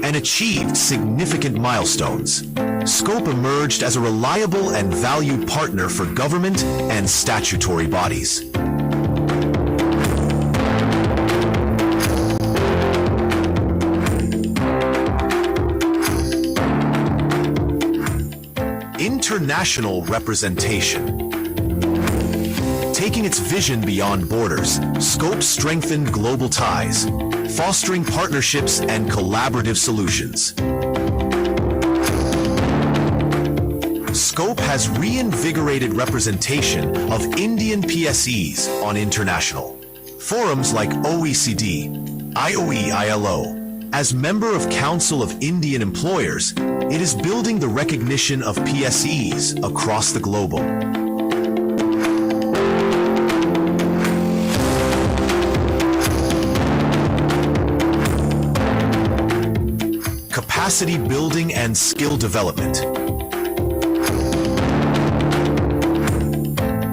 and achieved significant milestones. Scope emerged as a reliable and valued partner for government and statutory bodies. International representation. Taking its vision beyond borders, Scope strengthened global ties, fostering partnerships and collaborative solutions. Scope has reinvigorated representation of Indian PSEs on international forums like OECD, IOE, ILO. As member of Council of Indian Employers, it is building the recognition of PSEs across the globe. Capacity building and skill development.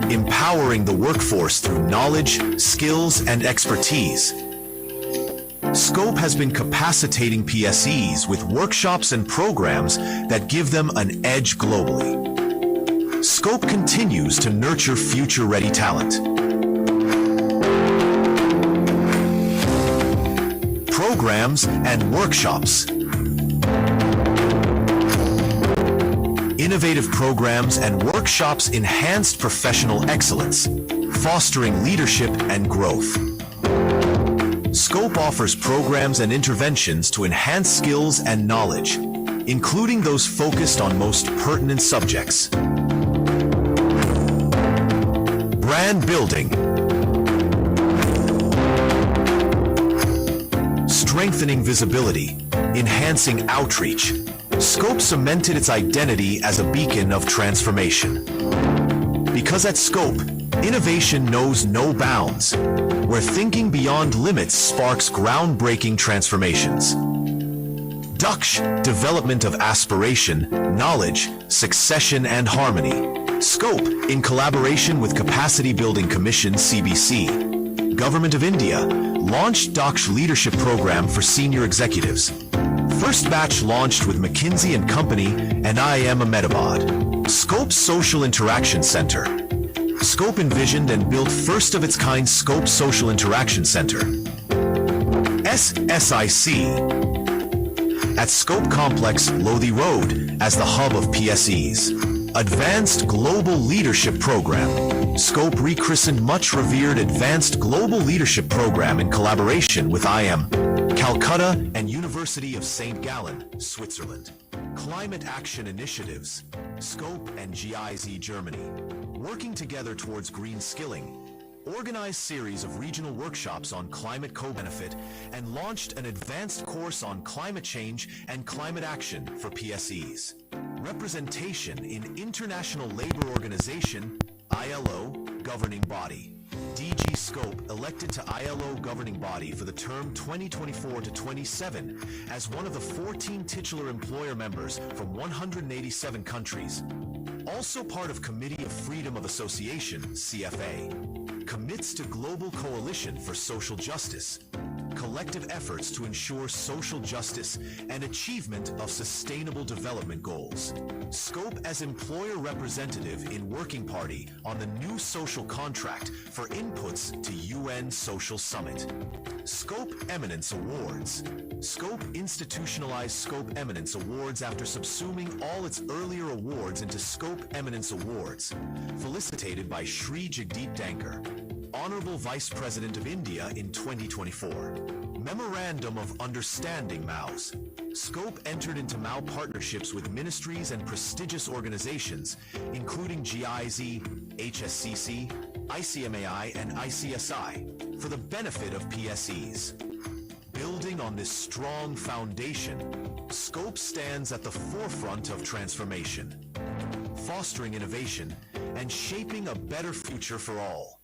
Empowering the workforce through knowledge, skills, and expertise. Scope has been capacitating PSEs with workshops and programs that give them an edge globally. Scope continues to nurture future-ready talent. Programs and workshops. Innovative programs and workshops enhanced professional excellence, fostering leadership and growth. Scope offers programs and interventions to enhance skills and knowledge, including those focused on most pertinent subjects. Brand building. Strengthening visibility, enhancing outreach. Scope cemented its identity as a beacon of transformation. Because at Scope, innovation knows no bounds, where thinking beyond limits sparks groundbreaking transformations. Daksh, development of aspiration, knowledge, succession, and harmony. Scope, in collaboration with Capacity Building Commission CBC, Government of India, launched Daksh Leadership Program for senior executives. First batch launched with McKinsey & Company and IIM Ahmedabad. Scope Social Interaction Center. Scope envisioned and built first-of-its-kind Scope Social Interaction Center, SSIC, at Scope Complex, Lodhi Road, as the hub of PSEs. Advanced Global Leadership Program. Scope rechristened much-revered Advanced Global Leadership Program in collaboration with IIM, Calcutta, and University of St. Gallen, Switzerland. Climate Action Initiatives. Scope and GIZ Germany, working together towards green skilling, organized series of regional workshops on climate co-benefit, and launched an advanced course on climate change and climate action for PSEs. Representation in International Labor Organization, ILO, governing body. DG Scope elected to ILO governing body for the term 2024 to 27 as one of the 14 titular employer members from 187 countries. Also part of Committee of Freedom of Association, CFA, commits to Global Coalition for Social Justice, collective efforts to ensure social justice and achievement of sustainable development goals. Scope as employer representative in Working Party on the new social contract for inputs to UN Social Summit. Scope Eminence Awards. Scope institutionalized Scope Eminence Awards after subsuming all its earlier awards into Scope Eminence Awards, felicitated by Shri Jagdeep Dankar, Honorable Vice President of India in 2024. Memorandum of Understanding MOUs. Scope entered into MOU partnerships with ministries and prestigious organizations, including GIZ, HSCC, ICMAI, and ICSI, for the benefit of PSEs. Building on this strong foundation, Scope stands at the forefront of transformation, fostering innovation, and shaping a better future for all.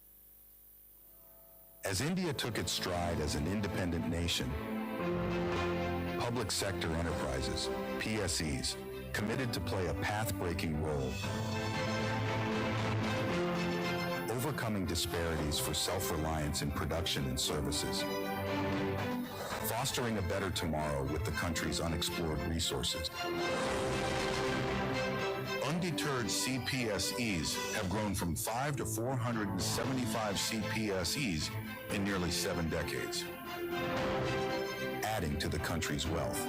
As India took its stride as an independent nation, public sector enterprises, PSEs, committed to play a path-breaking role, overcoming disparities for self-reliance in production and services, fostering a better tomorrow with the country's unexplored resources. Undeterred CPSEs have grown from 5 to 475 CPSEs in nearly 7 decades, adding to the country's wealth.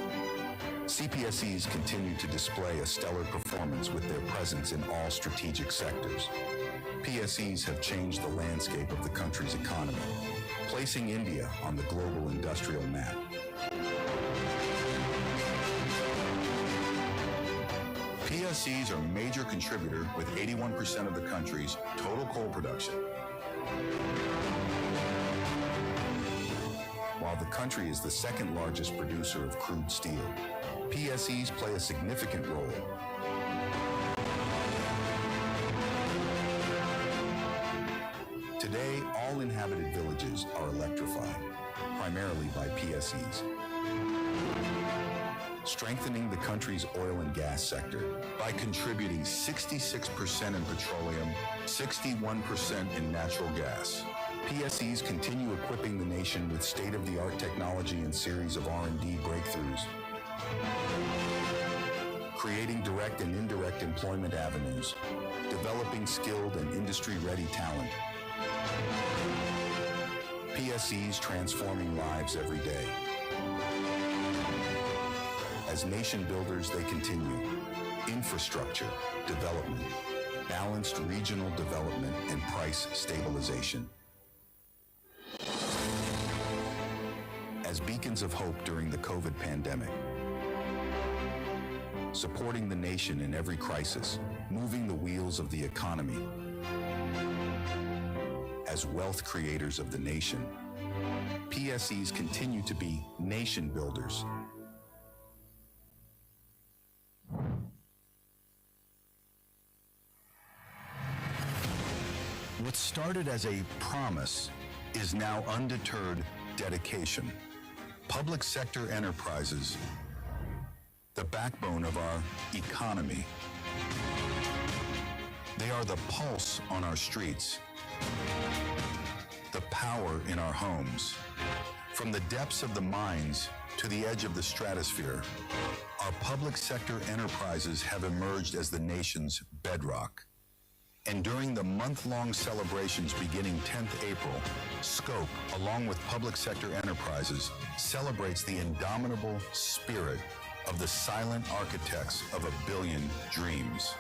CPSEs continue to display a stellar performance with their presence in all strategic sectors. PSEs have changed the landscape of the country's economy, placing India on the global industrial map. PSEs are a major contributor with 81% of the country's total coal production. While the country is the second largest producer of crude steel, PSEs play a significant role. Today, all inhabited villages are electrified, primarily by PSEs, strengthening the country's oil and gas sector by contributing 66% in petroleum, 61% in natural gas. PSEs continue equipping the nation with state-of-the-art technology and series of R&D breakthroughs, creating direct and indirect employment avenues, developing skilled and industry-ready talent. PSEs transforming lives every day. As nation builders, they continue infrastructure, development, balanced regional development, and price stabilization. As beacons of hope during the COVID pandemic, supporting the nation in every crisis, moving the wheels of the economy. As wealth creators of the nation, PSEs continue to be nation builders. What started as a promise is now undeterred dedication. Public sector enterprises, the backbone of our economy. They are the pulse on our streets, the power in our homes. From the depths of the mines to the edge of the stratosphere, our public sector enterprises have emerged as the nation's bedrock. And during the month-long celebrations beginning 10th April, Scope, along with public sector enterprises, celebrates the indomitable spirit of the silent architects of a billion dreams.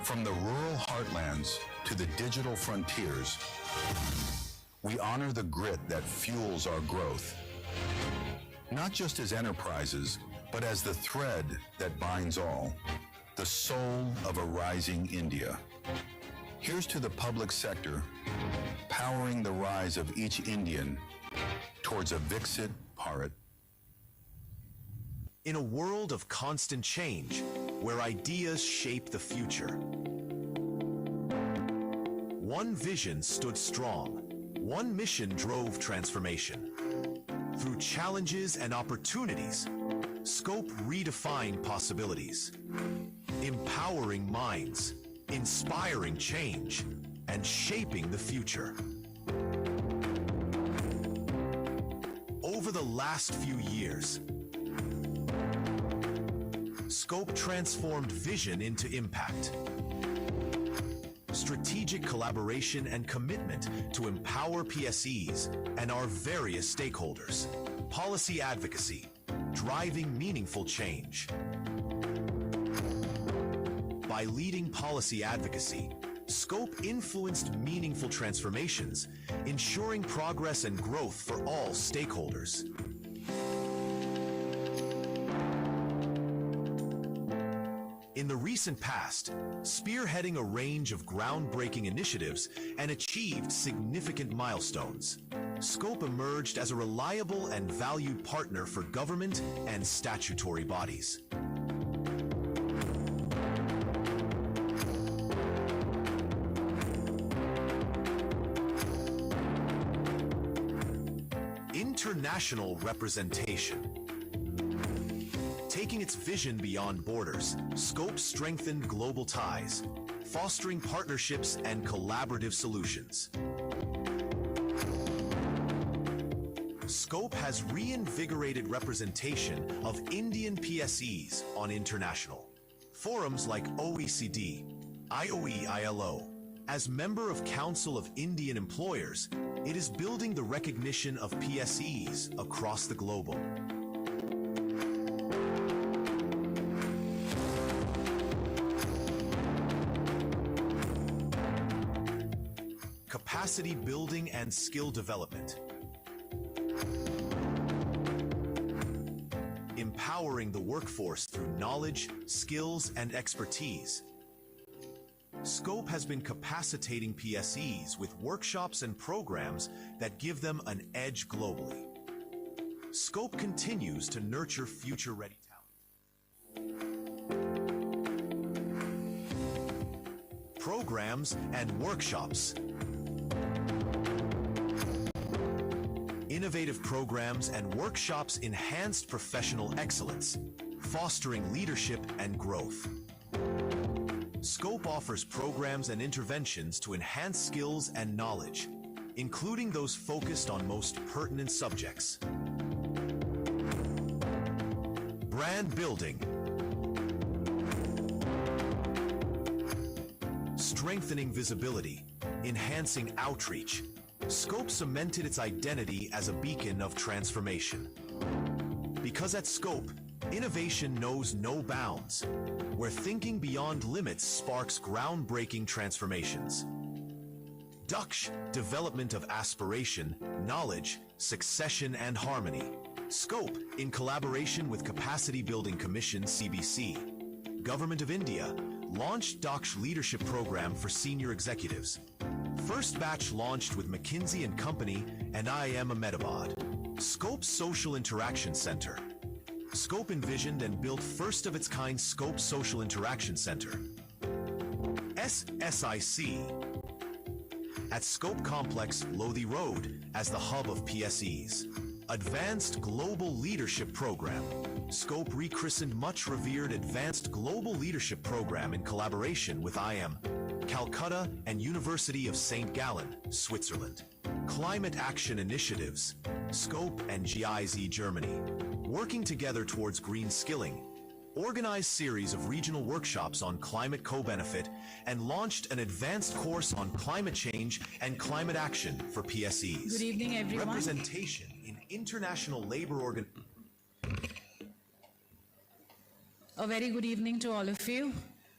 From the rural heartlands to the digital frontiers, we honor the grit that fuels our growth, not just as enterprises, but as the thread that binds all, the soul of a rising India. Here's to the public sector, powering the rise of each Indian towards a Viksit Bharat. In a world of constant change, where ideas shape the future, one vision stood strong. One mission drove transformation. Through challenges and opportunities, Scope redefined possibilities, empowering minds, inspiring change, and shaping the future. Over the last few years, Scope transformed vision into impact. Strategic collaboration and commitment to empower PSEs and our various stakeholders. Policy advocacy, driving meaningful change. By leading policy advocacy, Scope influenced meaningful transformations, ensuring progress and growth for all stakeholders. In the recent past, spearheading a range of groundbreaking initiatives and achieved significant milestones, Scope emerged as a reliable and valued partner for government and statutory bodies. International representation. Taking its vision beyond borders, Scope strengthened global ties, fostering partnerships and collaborative solutions. Scope has reinvigorated representation of Indian PSEs on international forums like OECD, IOE, ILO. As member of Council of Indian Employers, it is building the recognition of PSEs across the globe. Capacity building and skill development. Empowering the workforce through knowledge, skills, and expertise. Scope has been capacitating PSEs with workshops and programs that give them an edge globally. Scope continues to nurture future-ready talent. Programs and workshops. Innovative programs and workshops enhanced professional excellence, fostering leadership and growth. Scope offers programs and interventions to enhance skills and knowledge, including those focused on most pertinent subjects. Brand building. Strengthening visibility, enhancing outreach. Scope cemented its identity as a beacon of transformation. Because at Scope, innovation knows no bounds, where thinking beyond limits sparks groundbreaking transformations. Daksh, development of aspiration, knowledge, succession, and harmony. Scope, in collaboration with Capacity Building Commission CBC, Government of India, launched Daksh Leadership Program for senior executives. First batch launched with McKinsey & Company and IIM Ahmedabad. Scope Social Interaction Center. Scope envisioned and built first-of-its-kind Scope Social Interaction Center. SSIC. At Scope Complex, Lothian Road, as the hub of PSEs. Advanced Global Leadership Program. Scope rechristened much revered Advanced Global Leadership Program in collaboration with IIM, Calcutta, and University of St. Gallen, Switzerland. Climate Action Initiatives, Scope and GIZ Germany, working together towards green skilling, organized series of regional workshops on climate co-benefit, and launched an advanced course on climate change and climate action for PSEs. Good evening, everyone. Representation in international labor organizations. A very good evening to all of you.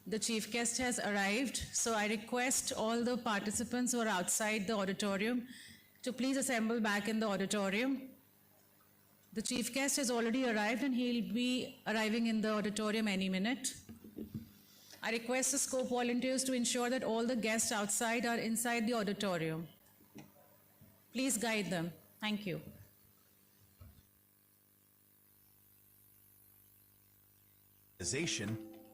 The chief guest has arrived, so I request all the participants who are outside the auditorium to please assemble back in the auditorium. The chief guest has already arrived and he'll be arriving in the auditorium any minute. I request the Scope volunteers to ensure that all the guests outside are inside the auditorium. Please guide them. Thank you.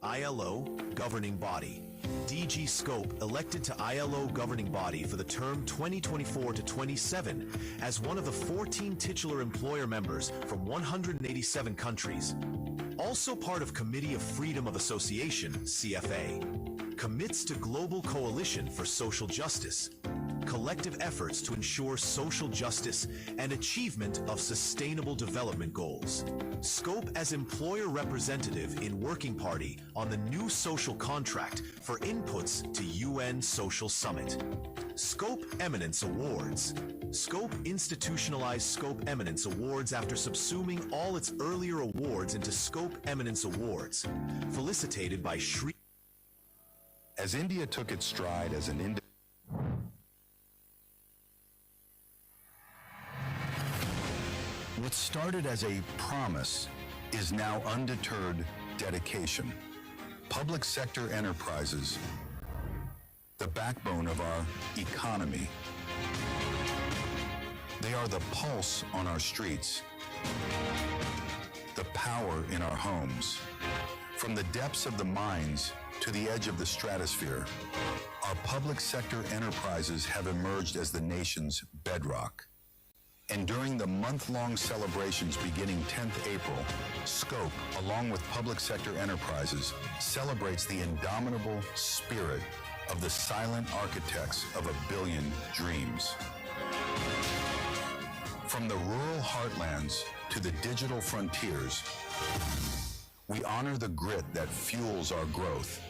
ILO governing body. DG Scope elected to ILO governing body for the term 2024 to 27 as one of the 14 titular employer members from 187 countries. Also part of Committee of Freedom of Association, CFA, commits to Global Coalition for Social Justice, collective efforts to ensure social justice and achievement of sustainable development goals. Scope as employer representative in Working Party on the new social contract for inputs to UN Social Summit. Scope Eminence Awards. Scope institutionalized Scope Eminence Awards after subsuming all its earlier awards into Scope Eminence Awards, felicitated by Sri. As India took its stride as an what started as a promise is now undeterred dedication. Public sector enterprises, the backbone of our economy. They are the pulse on our streets, the power in our homes. From the depths of the mines to the edge of the stratosphere, our public sector enterprises have emerged as the nation's bedrock. And during the month-long celebrations beginning 10th April, Scope, along with public sector enterprises, celebrates the indomitable spirit of the silent architects of a billion dreams. From the rural heartlands to the digital frontiers, we honor the grit that fuels our growth,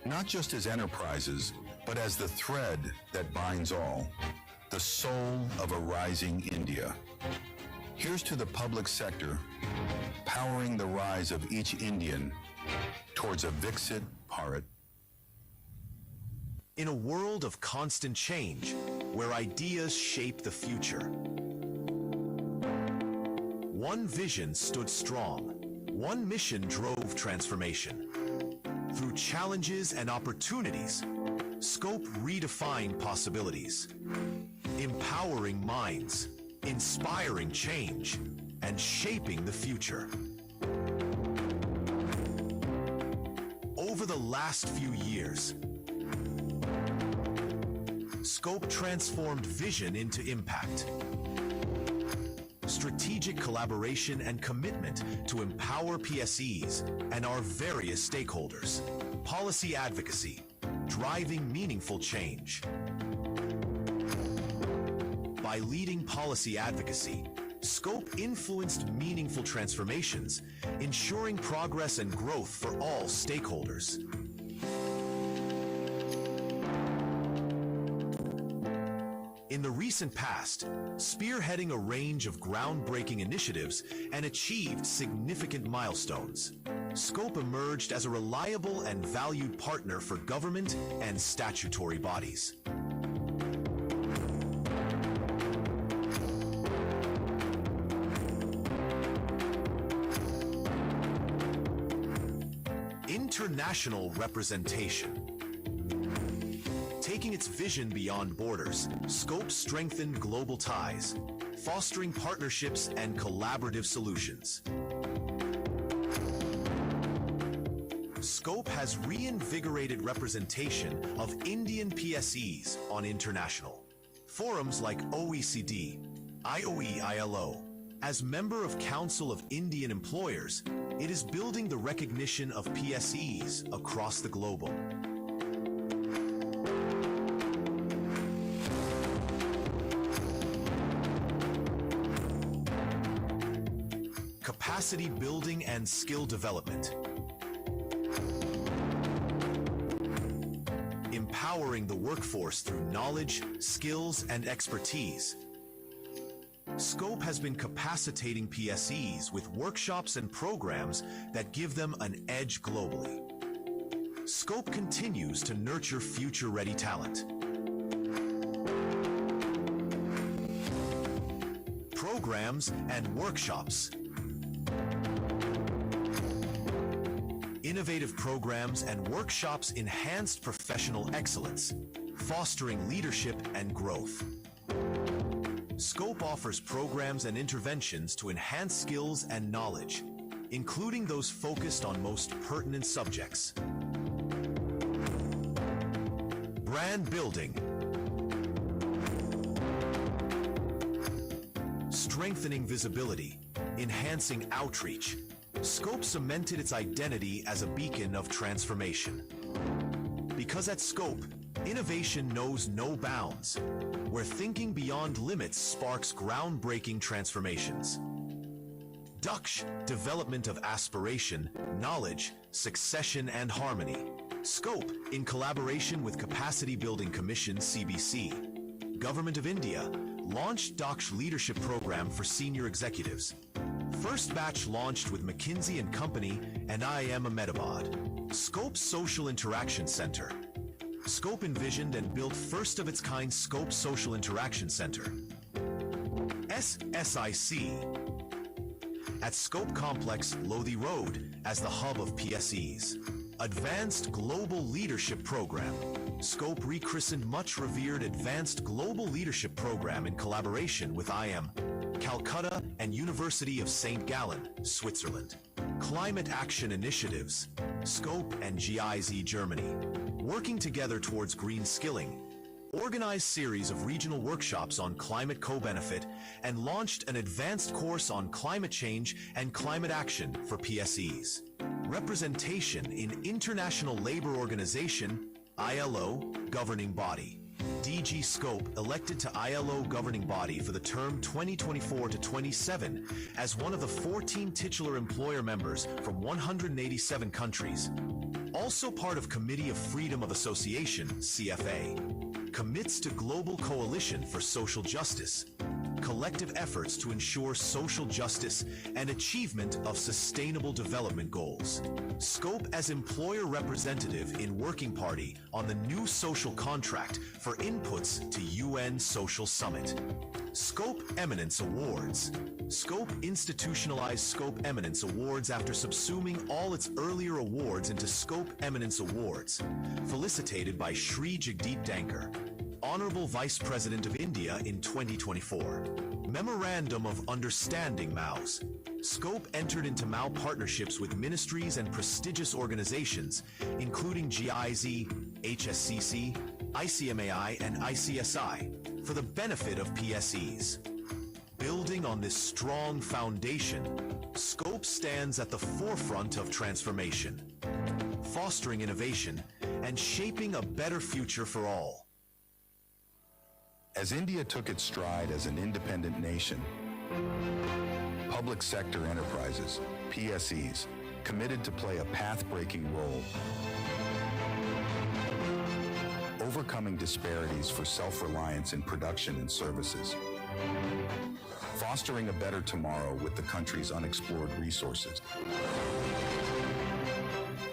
not just as enterprises, but as the thread that binds all, the soul of a rising India. Here's to the public sector, powering the rise of each Indian towards a Viksit Bharat. In a world of constant change, where ideas shape the future, one vision stood strong. One mission drove transformation. Through challenges and opportunities, Scope redefined possibilities, empowering minds, inspiring change, and shaping the future. Over the last few years, Scope transformed vision into impact. Strategic collaboration and commitment to empower PSEs and our various stakeholders. Policy advocacy, driving meaningful change. By leading policy advocacy, Scope influenced meaningful transformations, ensuring progress and growth for all stakeholders. In the recent past, spearheading a range of groundbreaking initiatives and achieved significant milestones, Scope emerged as a reliable and valued partner for government and statutory bodies. International representation. Taking its vision beyond borders, Scope strengthened global ties, fostering partnerships and collaborative solutions. Scope has reinvigorated representation of Indian PSEs on international forums like OECD, IOE, ILO. As member of Council of Indian Employers, it is building the recognition of PSEs across the globe. Capacity building and skill development. Empowering the workforce through knowledge, skills, and expertise. Scope has been capacitating PSEs with workshops and programs that give them an edge globally. Scope continues to nurture future-ready talent. Programs and workshops. Innovative programs and workshops enhanced professional excellence, fostering leadership and growth. Scope offers programs and interventions to enhance skills and knowledge, including those focused on most pertinent subjects. Brand building. Strengthening visibility, enhancing outreach. Scope cemented its identity as a beacon of transformation. Because at Scope, innovation knows no bounds, where thinking beyond limits sparks groundbreaking transformations. Daksh, development of aspiration, knowledge, succession, and harmony. Scope, in collaboration with Capacity Building Commission CBC, Government of India, launched Daksh Leadership Program for senior executives. First batch launched with McKinsey & Company and IIM Ahmedabad. Scope Social Interaction Center. Scope envisioned and built first-of-its-kind Scope Social Interaction Center. SSIC. At Scope Complex Lothian Road as the hub of PSEs. Advanced Global Leadership Program. Scope rechristened much revered Advanced Global Leadership Program in collaboration with IIM, Calcutta, and University of St. Gallen, Switzerland. Climate Action Initiatives. Scope and GIZ Germany. Working together towards green skilling, organized series of regional workshops on climate co-benefit, and launched an advanced course on climate change and climate action for PSEs. Representation in International Labor Organization, ILO, governing body. DG Scope elected to ILO governing body for the term 2024 to 27 as one of the 14 titular employer members from 187 countries. Also part of Committee of Freedom of Association, CFA, commits to Global Coalition for Social Justice, collective efforts to ensure social justice and achievement of sustainable development goals. Scope as employer representative in Working Party on the new social contract for inputs to UN Social Summit. Scope Eminence Awards. Scope institutionalized Scope Eminence Awards after subsuming all its earlier awards into Scope Eminence Awards, felicitated by Shri Jagdeep Dankar, Honorable Vice President of India in 2024. Memorandum of Understanding MOUs. Scope entered into MOU partnerships with ministries and prestigious organizations, including GIZ, HSCC, ICMAI, and ICSI, for the benefit of PSEs. Building on this strong foundation, Scope stands at the forefront of transformation, fostering innovation, and shaping a better future for all. As India took its stride as an independent nation, public sector enterprises, PSEs, committed to play a path-breaking role, overcoming disparities for self-reliance in production and services, fostering a better tomorrow with the country's unexplored resources.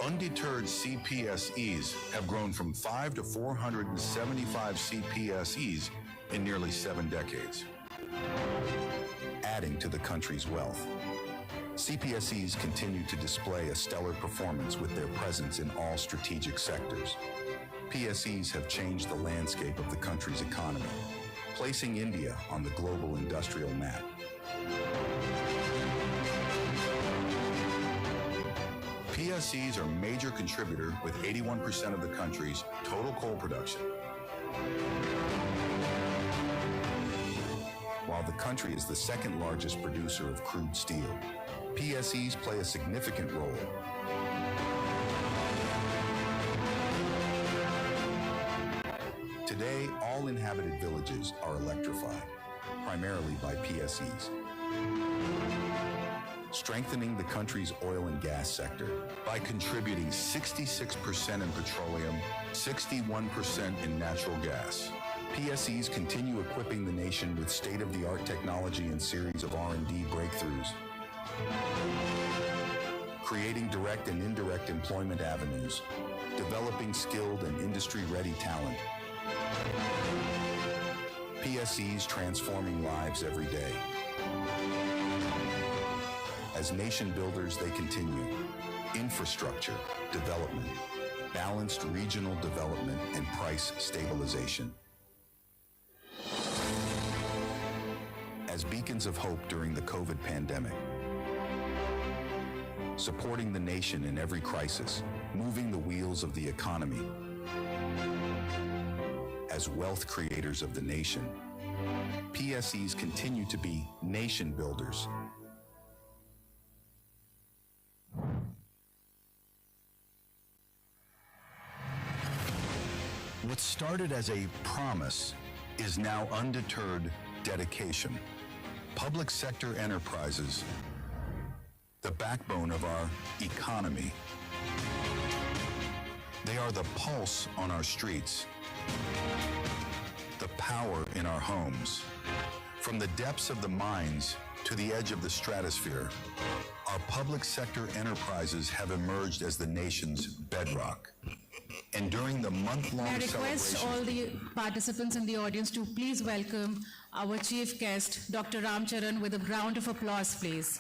Undeterred CPSEs have grown from 5 to 475 CPSEs in nearly 7 decades, adding to the country's wealth. CPSEs continue to display a stellar performance with their presence in all strategic sectors. PSEs have changed the landscape of the country's economy, placing India on the global industrial map. PSEs are a major contributor with 81% of the country's total coal production. While the country is the second largest producer of crude steel, PSEs play a significant role. Today, all inhabited villages are electrified, primarily by PSEs. Strengthening the country's oil and gas sector by contributing 66% in petroleum, 61% in natural gas. PSEs continue equipping the nation with state-of-the-art technology and series of R&D breakthroughs, creating direct and indirect employment avenues, developing skilled and industry-ready talent. PSEs transforming lives every day. As nation builders, they continue. Infrastructure, development, balanced regional development, and price stabilization. As beacons of hope during the COVID pandemic, supporting the nation in every crisis, moving the wheels of the economy. As wealth creators of the nation, PSEs continue to be nation builders. What started as a promise is now undeterred dedication. Public sector enterprises, the backbone of our economy. They are the pulse on our streets, the power in our homes. From the depths of the mines to the edge of the stratosphere, our public sector enterprises have emerged as the nation's bedrock. And during the month-long I request all the participants in the audience to please welcome our chief guest, Dr. Ram Charan, with a round of applause, please.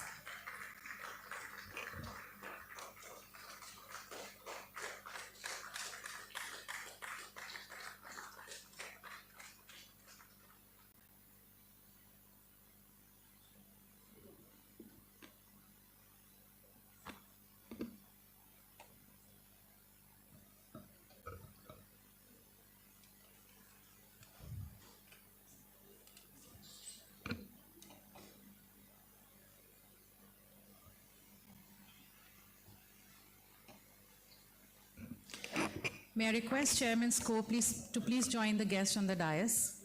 May I request Chairman Scope to please join the guests on the dais.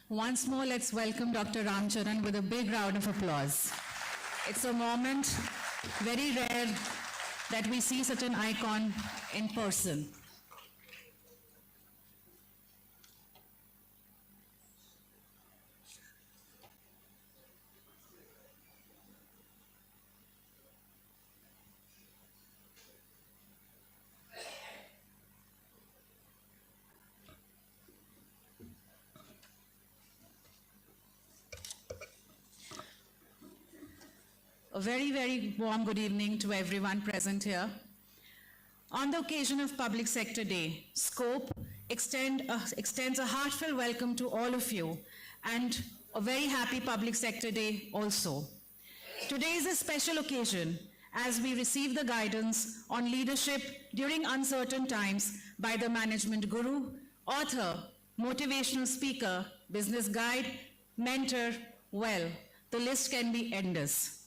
Once more, let's welcome Dr. Ram Charan with a big round of applause. It's a moment very rare that we see such an icon in person. A very, very warm good evening to everyone present here. On the occasion of Public Sector Day, Scope extends a heartfelt welcome to all of you and a very happy Public Sector Day also. Today is a special occasion as we receive the guidance on leadership during uncertain times by the management guru, author, motivational speaker, business guide, mentor, well, the list can be endless.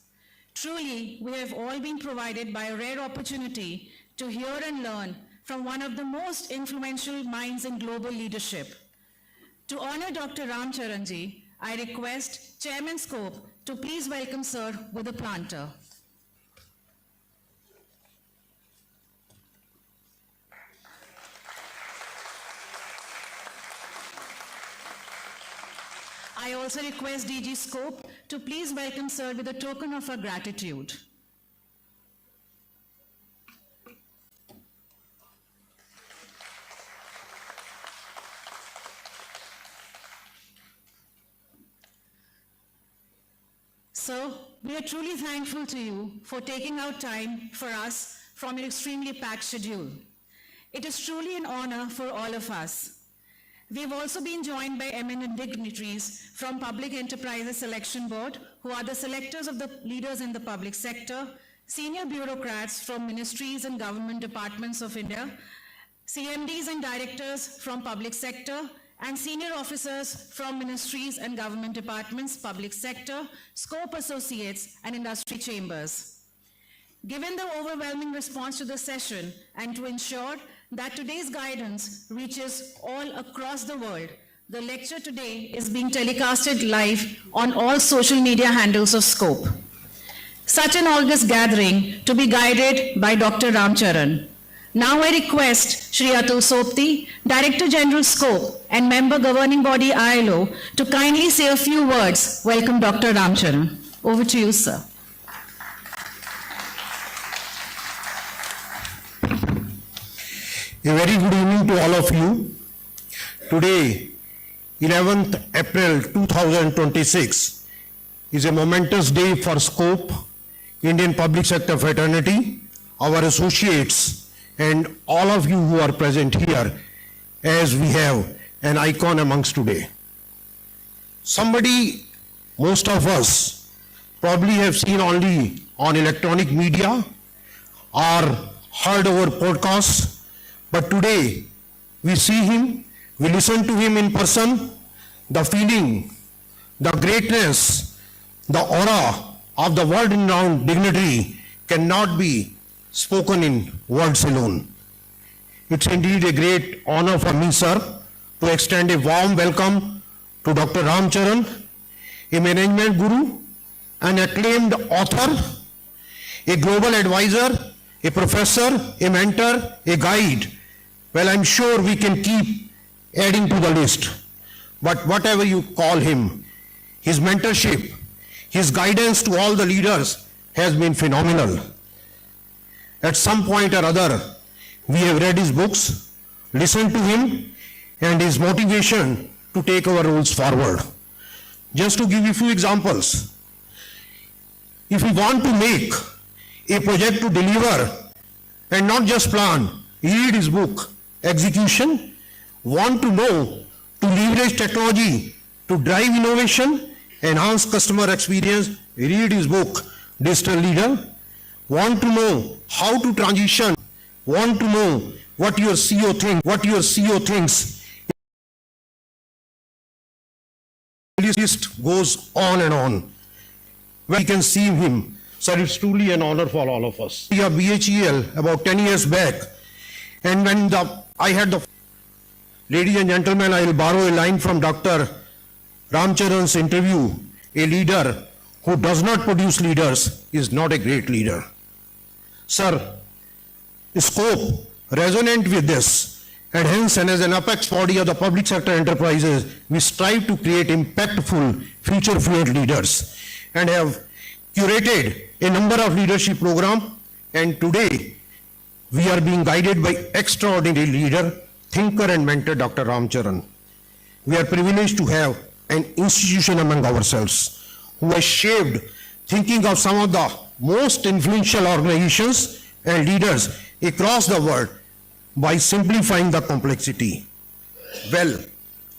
Truly, we have all been provided by a rare opportunity to hear and learn from one of the most influential minds in global leadership. To honor Dr. Ram Charan ji, I request Chairman Scope to please welcome Sir with a planter. I also request DG Scope to please welcome Sir with a token of our gratitude. Sir, we are truly thankful to you for taking out time for us from your extremely packed schedule. It is truly an honor for all of us. We have also been joined by eminent dignitaries from Public Enterprises Selection Board, who are the selectors of the leaders in the public sector, senior bureaucrats from ministries and government departments of India, CMDs and directors from public sector, and senior officers from ministries and government departments, public sector, Scope Associates, and industry chambers. Given the overwhelming response to the session and to ensure that today's guidance reaches all across the world, the lecture today is being telecasted live on all social media handles of Scope. Such an august gathering to be guided by Dr. Ram Charan. Now I request Shri Atul Sopti, Director General Scope and Member Governing Body ILO, to kindly say a few words. Welcome Dr. Ram Charan. Over to you, sir. A very good evening to all of you. Today, 11th April 2026, is a momentous day for Scope, Indian Public Sector Fraternity, our associates, and all of you who are present here, as we have an icon amongst today. Somebody, most of us, probably have seen only on electronic media or heard over podcasts. But today, we see him, we listen to him in person. The feeling, the greatness, the aura of the world-renowned dignitary cannot be spoken in words alone. It's indeed a great honor for me, sir, to extend a warm welcome to Dr. Ram Charan, a management guru, an acclaimed author, a global advisor, a professor, a mentor, a guide. Well, I'm sure we can keep adding to the list. But whatever you call him, his mentorship, his guidance to all the leaders has been phenomenal. At some point or other, we have read his books, listened to him, and his motivation to take our roles forward. Just to give you a few examples, if we want to make a project to deliver and not just plan, read his book, Execution. Want to know to leverage technology to drive innovation, enhance customer experience, read his book, Digital Leader. Want to know how to transition, want to know what your CEO thinks. The list goes on and on. We can see him Sir, it's truly an honor for all of us. We are BHEL about 10 years back, and when I had the, ladies and gentlemen, I will borrow a line from Dr. Ramcharan's interview, a leader who does not produce leaders is not a great leader. Sir, Scope resonant with this, and hence, and as an apex body of the public sector enterprises, we strive to create impactful, future-fluent leaders, and have curated a number of leadership programs, and today we are being guided by extraordinary leader, thinker and mentor Dr. Ramcharan. We are privileged to have an institution among ourselves who has shaped thinking of some of the most influential organizations and leaders across the world by simplifying the complexity. Well,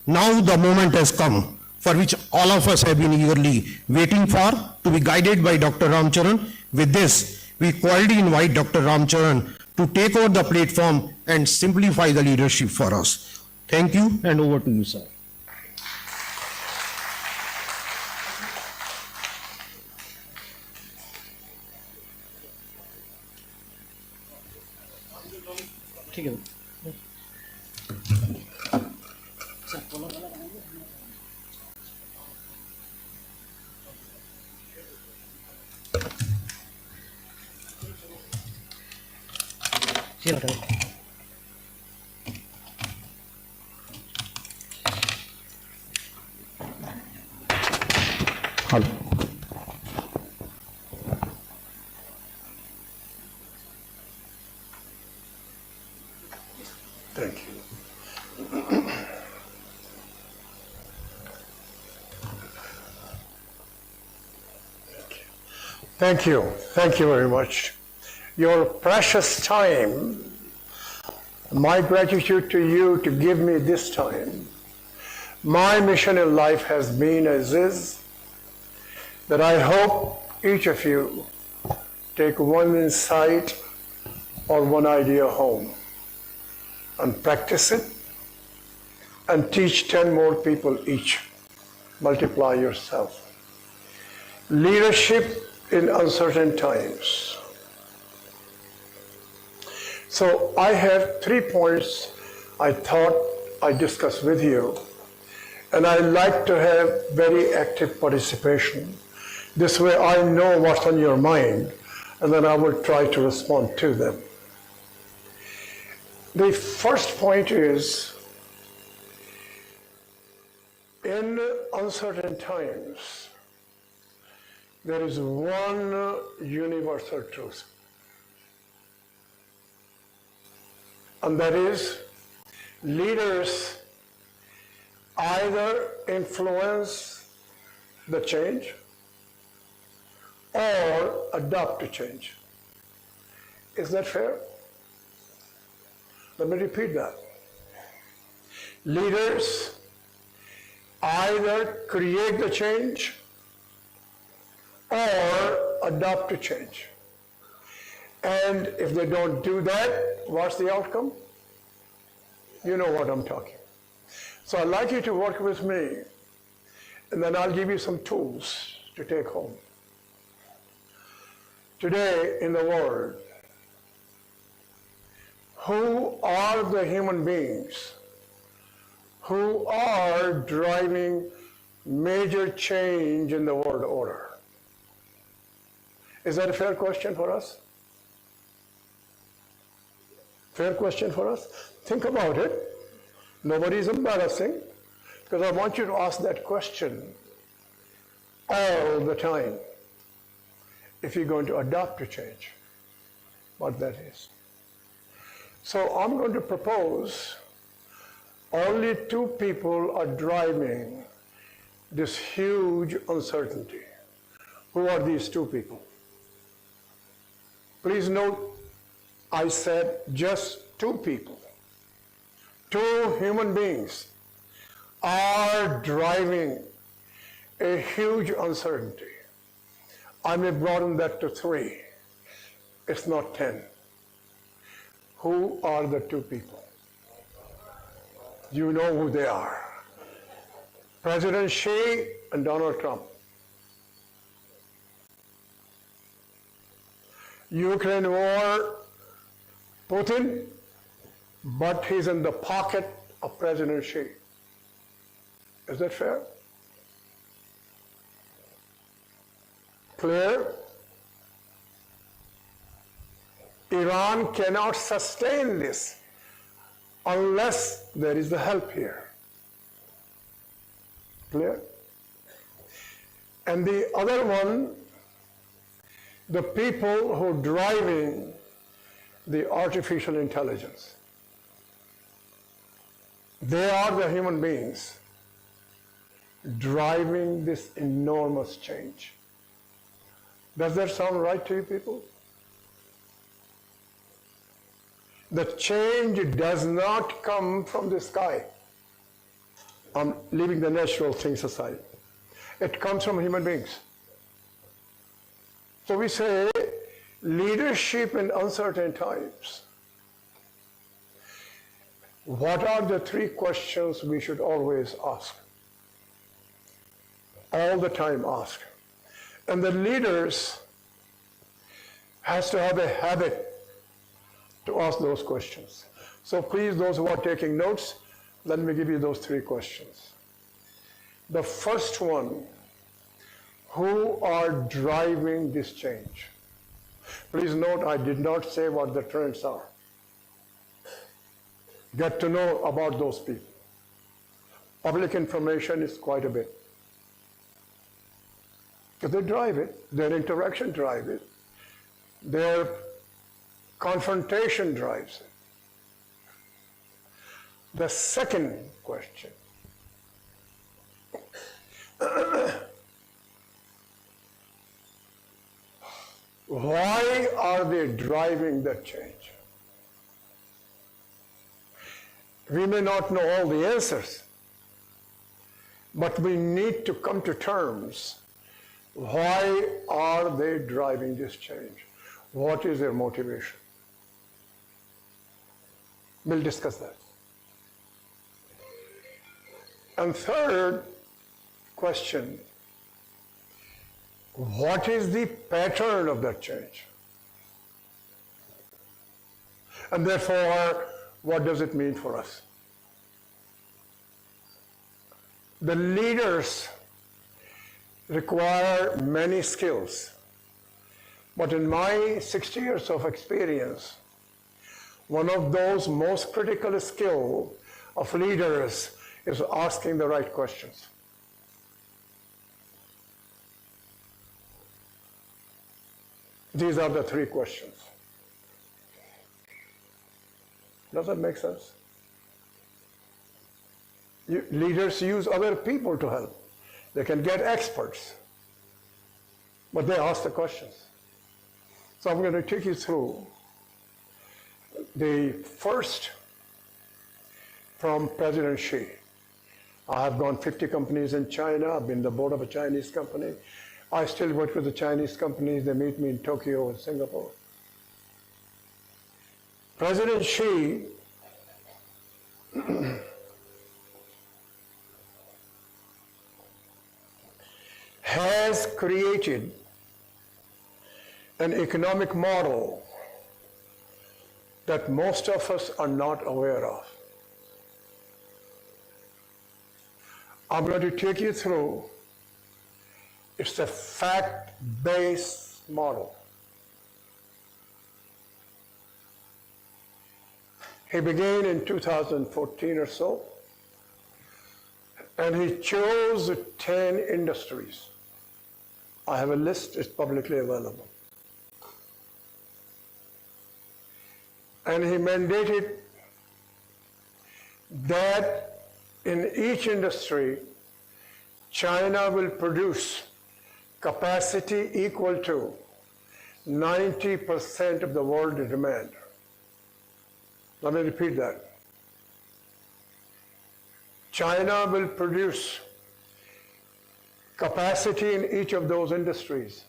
now the moment has come for which all of us have been eagerly waiting for, to be guided by Dr. Ramcharan. With this, we cordially invite Dr. Ramcharan to take over the platform and simplify the leadership for us. Thank you, and over to you, sir. Hello. Thank you. Thank you. Thank you very much. Your precious time, my gratitude to you to give me this time. My mission in life has been as is, that I hope each of you take one insight or one idea home and practice it and teach 10 more people each. Multiply yourself. Leadership in uncertain times. So I have 3 points I thought I'd discuss with you, and I like to have very active participation. This way I know what's on your mind, and then I will try to respond to them. The first point is, in uncertain times, there is one universal truth, and that is, leaders either influence the change or adopt to change. Is that fair? Let me repeat that. Leaders either create the change or adopt to change. And if they don't do that, what's the outcome? You know what I'm talking. So I'd like you to work with me, and then I'll give you some tools to take home. Today in the world, who are the human beings who are driving major change in the world order? Is that a fair question for us? Fair question for us? Think about it. Nobody's embarrassing, because I want you to ask that question all the time. If you're going to adopt a change, what that is. So I'm going to propose only 2 people are driving this huge uncertainty. Who are these 2 people? Please note, I said just 2 people. 2 human beings are driving a huge uncertainty. I may broaden that to 3. It's not 10. Who are the 2 people? You know who they are. President Xi and Donald Trump. Ukraine war, Putin, but he's in the pocket of President Xi. Is that fair? Clear? Iran cannot sustain this unless there is the help here. Clear? And the other one, the people who are driving the artificial intelligence. They are the human beings driving this enormous change. Does that sound right to you people? The change does not come from the sky. I'm leaving the natural things aside. It comes from human beings. So we say leadership in uncertain times. What are the three questions we should always ask? All the time ask. And the leaders has to have a habit to ask those questions. So please, those who are taking notes, let me give you those three questions. The first one, who are driving this change? Please note, I did not say what the trends are. Get to know about those people. Public information is quite a bit. Because they drive it, their interaction drives it, their confrontation drives it. The second question, why are they driving that change? We may not know all the answers, but we need to come to terms. Why are they driving this change? What is their motivation? We'll discuss that. And third question, what is the pattern of that change? And therefore, what does it mean for us? The leaders require many skills. But in my 60 years of experience, one of those most critical skills of leaders is asking the right questions. These are the three questions. Does that make sense? Leaders use other people to help. They can get experts, but they ask the questions. So I'm going to take you through the first from President Xi. I have gone 50 companies in China. I've been the board of a Chinese company. I still work with the Chinese companies. They meet me in Tokyo and Singapore. President Xi has created an economic model that most of us are not aware of. I'm going to take you through. It's a fact-based model. He began in 2014 or so, and he chose 10 industries. I have a list, it's publicly available. And he mandated that in each industry, China will produce capacity equal to 90% of the world demand. Let me repeat that. China will produce capacity in each of those industries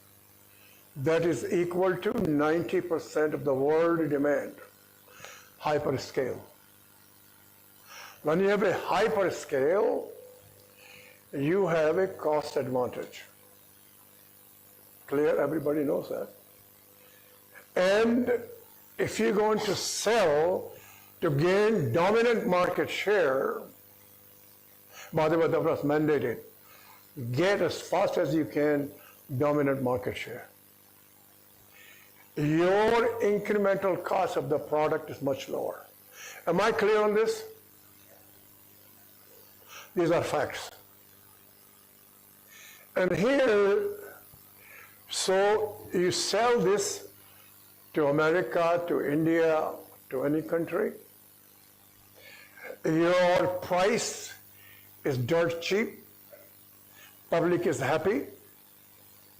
that is equal to 90% of the world demand. Hyperscale. When you have a hyperscale, you have a cost advantage. Clear? Everybody knows that. And if you're going to sell to gain dominant market share, by the way, that was mandated, get as fast as you can dominant market share. Your incremental cost of the product is much lower. Am I clear on this? These are facts. And here, so you sell this to America, to India, to any country. Your price is dirt cheap. Public is happy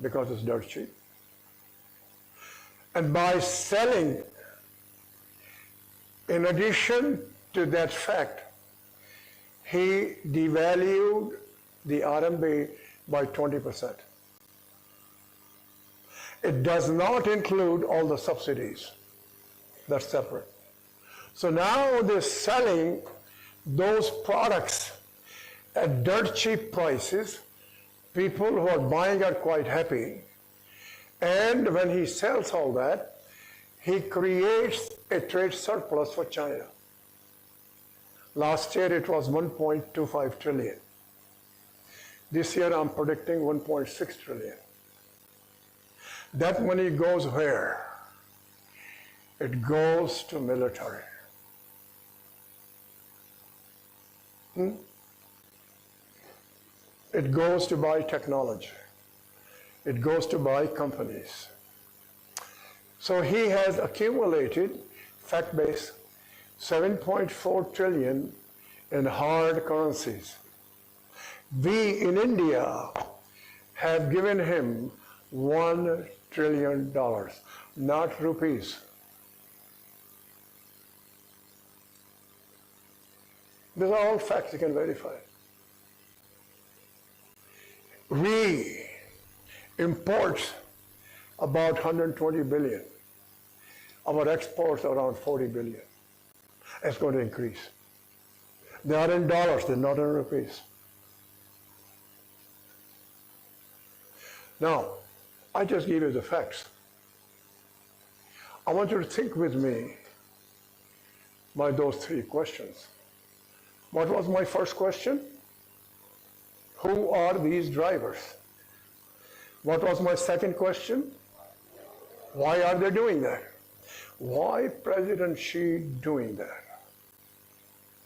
because it's dirt cheap. And by selling, in addition to that fact, he devalued the RMB by 20%. It does not include all the subsidies. That's separate. So now they're selling those products at dirt cheap prices. People who are buying are quite happy. And when he sells all that, he creates a trade surplus for China. Last year it was 1.25 trillion. This year I'm predicting 1.6 trillion. That money goes where? It goes to military. It goes to buy technology. It goes to buy companies. So he has accumulated, fact-based, 7.4 trillion in hard currencies. We in India have given him $1 trillion, not rupees. These are all facts you can verify. We import about 120 billion. Our exports are around 40 billion. It's going to increase. They are in dollars, they're not in rupees. Now, I just gave you the facts. I want you to think with me by those three questions. What was my first question? Who are these drivers? What was my second question? Why are they doing that? Why President Xi doing that?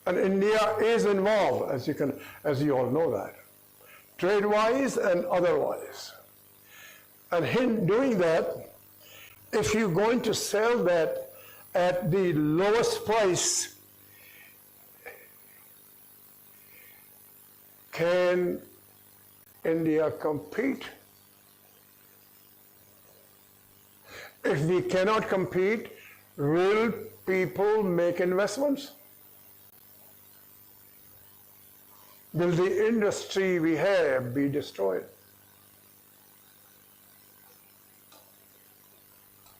And India is involved, as you all know that, trade-wise and otherwise. And him doing that, if you're going to sell that at the lowest price, can India compete? If we cannot compete, will people make investments? Will the industry we have be destroyed?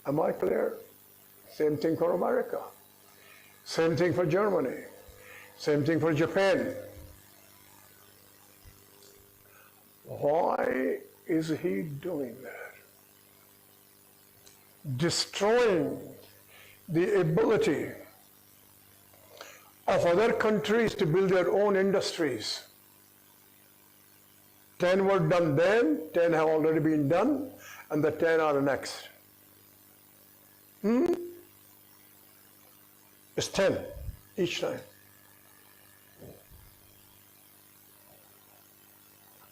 Am I clear? Same thing for America. Same thing for Germany. Same thing for Japan. Why is he doing that? Destroying the ability of other countries to build their own industries. 10 were done then, 10 have already been done, and the 10 are next. It's 10 each time.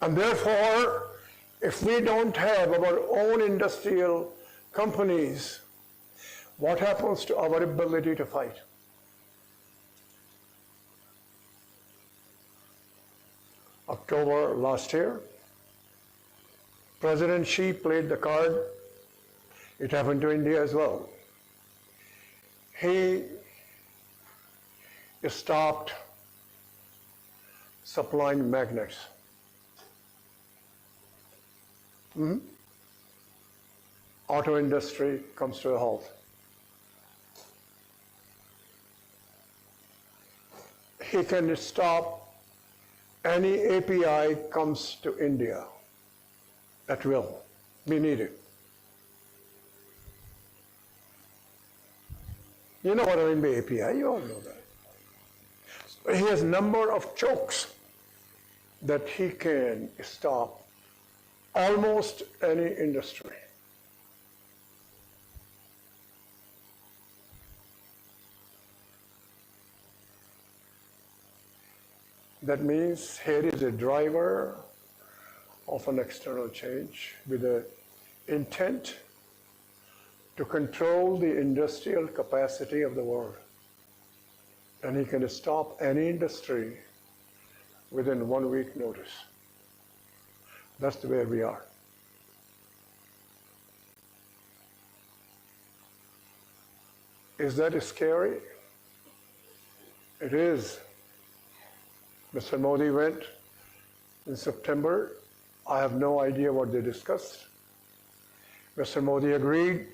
And therefore, if we don't have our own industrial companies, what happens to our ability to fight? October last year, President Xi played the card. It happened to India as well. He stopped supplying magnets. Auto industry comes to a halt. He can stop any API comes to India at will. We need it. You know what I mean by API, you all know that. So he has a number of chokes that he can stop almost any industry. That means here is a driver of an external change with an intent to control the industrial capacity of the world. And he can stop any industry within 1 week notice. That's where we are. Is that scary? It is. Mr. Modi went in September. I have no idea what they discussed. Mr. Modi agreed.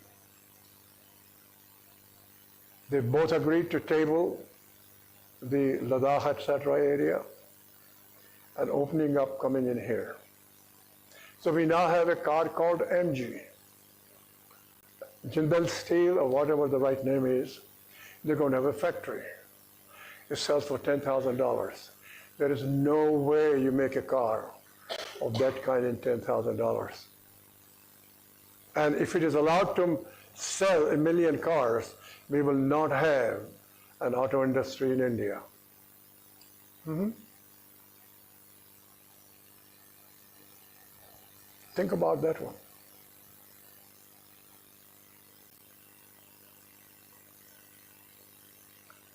They both agreed to table the Ladakh, etc. area and opening up coming in here. So we now have a car called MG. Jindal Steel, or whatever the right name is, they're going to have a factory. It sells for $10,000. There is no way you make a car of that kind in $10,000. And if it is allowed to sell 1 million cars, we will not have an auto industry in India. Think about that one.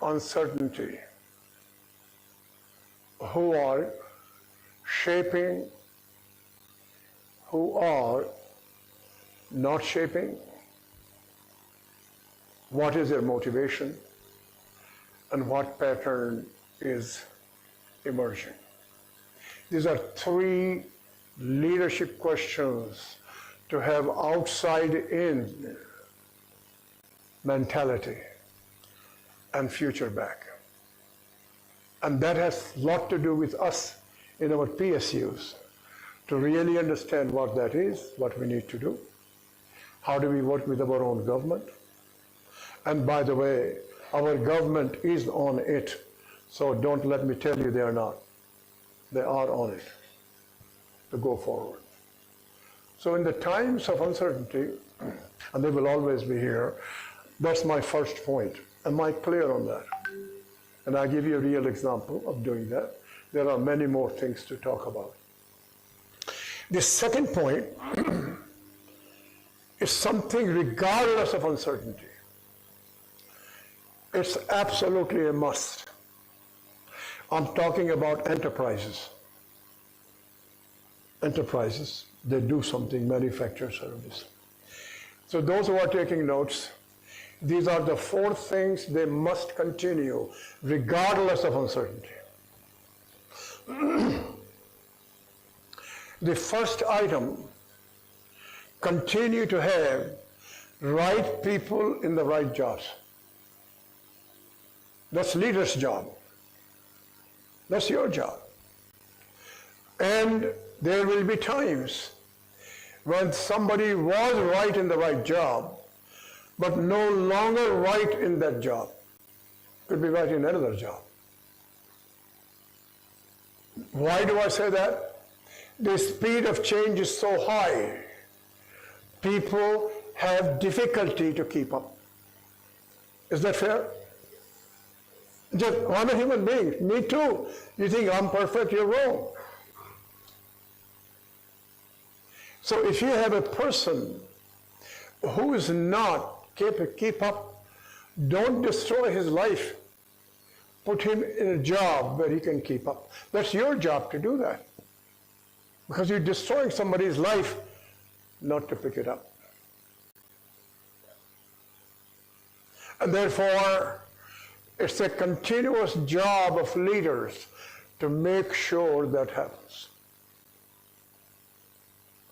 Uncertainty. Who are shaping, who are not shaping, what is their motivation, and what pattern is emerging. These are 3 leadership questions to have outside-in mentality and future back. And that has a lot to do with us in our PSUs to really understand what that is, what we need to do. How do we work with our own government? And by the way, our government is on it, so don't let me tell you they are not. They are on it to go forward. So in the times of uncertainty, and they will always be here, that's my first point. Am I clear on that? And I'll give you a real example of doing that. There are many more things to talk about. The second point is something regardless of uncertainty. It's absolutely a must. I'm talking about enterprises. Enterprises, they do something, manufacture service. So those who are taking notes, these are the 4 things they must continue regardless of uncertainty. The first item, continue to have right people in the right jobs. That's leader's job. That's your job. And there will be times when somebody was right in the right job, but no longer right in that job. Could be right in another job. Why do I say that? The speed of change is so high. People have difficulty to keep up. Is that fair? Just, I'm a human being. Me too. You think I'm perfect, you're wrong. So if you have a person who is not keep up, don't destroy his life. Put him in a job where he can keep up. That's your job to do that. Because you're destroying somebody's life not to pick it up. And therefore, it's a continuous job of leaders to make sure that happens.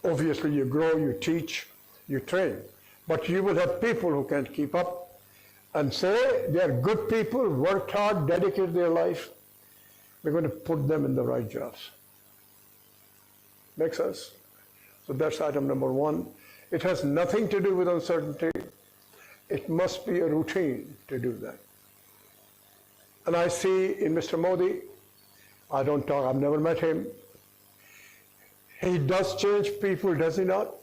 Obviously, you grow, you teach, you train. But you will have people who can't keep up and say they are good people, worked hard, dedicated their life. We're going to put them in the right jobs. Make sense? So that's item number 1. It has nothing to do with uncertainty. it must be a routine to do that. And I see in Mr. Modi, I don't talk, I've never met him. He does change people, does he not?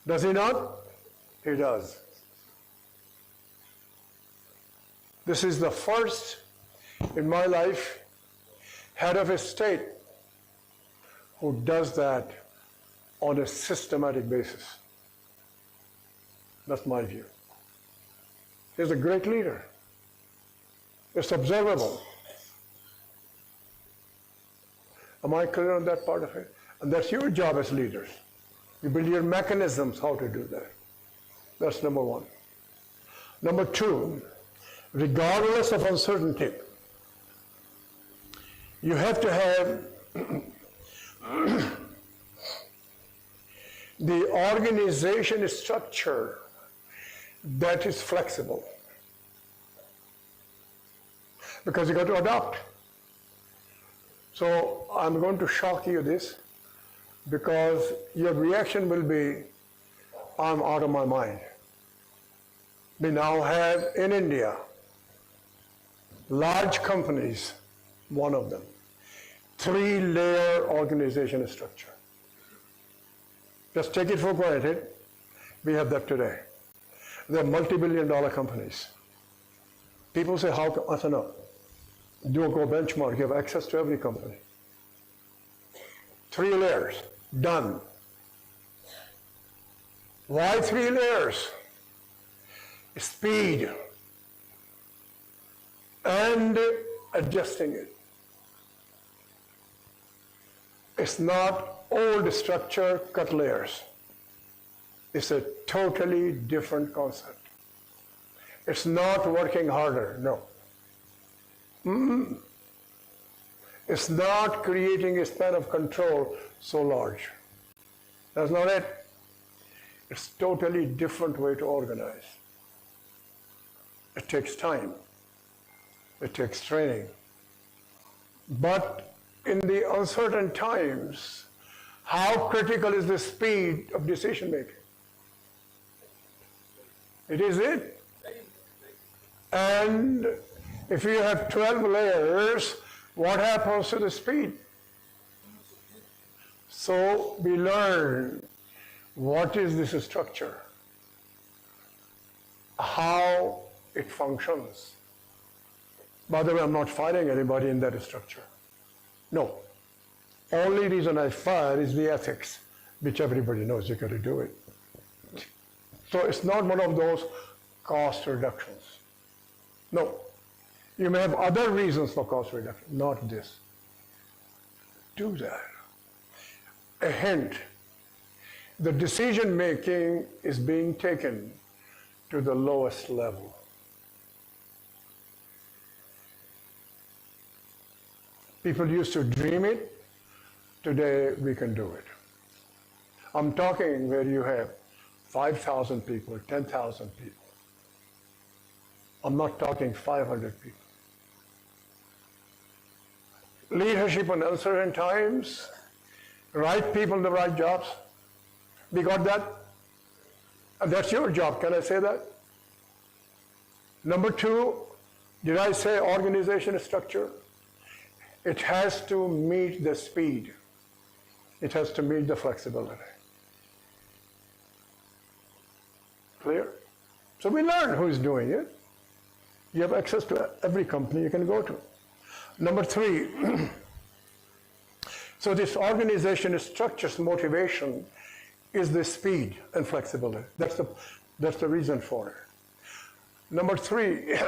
Does he not? He does. This is the first in my life head of a state who does that on a systematic basis. That's my view. He's a great leader. It's observable. Am I clear on that part of it? And that's your job as leaders. You build your mechanisms how to do that. That's number one. Number two, regardless of uncertainty, you have to have the organization structure that is flexible. Because you got to adapt. So I'm going to shock you this, because your reaction will be, I'm out of my mind. We now have in India large companies, one of them, 3-layer organization structure. Just take it for granted, we have that today. They're multi-billion-dollar companies. People say, how, I said, no. Do a go benchmark, you have access to every company. 3 layers, done. Why 3 layers? Speed and adjusting it. It's not old structure, cut layers. It's a totally different concept. It's not working harder, no. It's not creating a span of control so large. That's not it. It's totally different way to organize. It takes time. It takes training. But in the uncertain times, how critical is the speed of decision making? It is it. And if you have 12 layers, what happens to the speed? So we learn what is this structure, how it functions. By the way, I'm not firing anybody in that structure. No. Only reason I fire is the ethics, which everybody knows you got to do it. So it's not one of those cost reductions. No. You may have other reasons for cost reduction, not this. Do that. A hint, the decision making is being taken to the lowest level. People used to dream it, today we can do it. I'm talking where you have 5,000 people, 10,000 people. I'm not talking 500 people. Leadership in uncertain times, right people in the right jobs. We got that? And that's your job, can I say that? Number two, did I say organization structure? It has to meet the speed. It has to meet the flexibility. Clear? So we learn who is doing it. You have access to every company you can go to. Number three, so this organization structure's motivation is the speed and flexibility. That's the reason for it. Number three,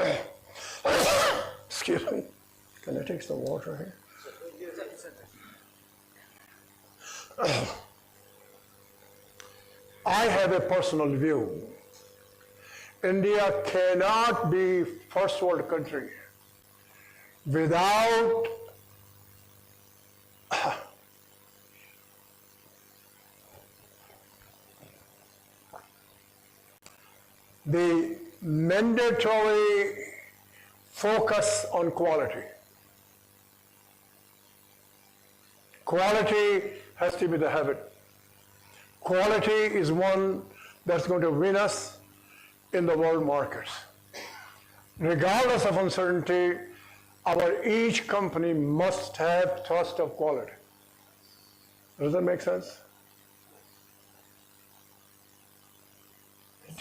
excuse me, can I take some water here? I have a personal view. India cannot be first world country without the mandatory focus on quality. Quality has to be the habit. Quality is one that's going to win us in the world markets. Regardless of uncertainty, each company must have trust of quality. Does that make sense?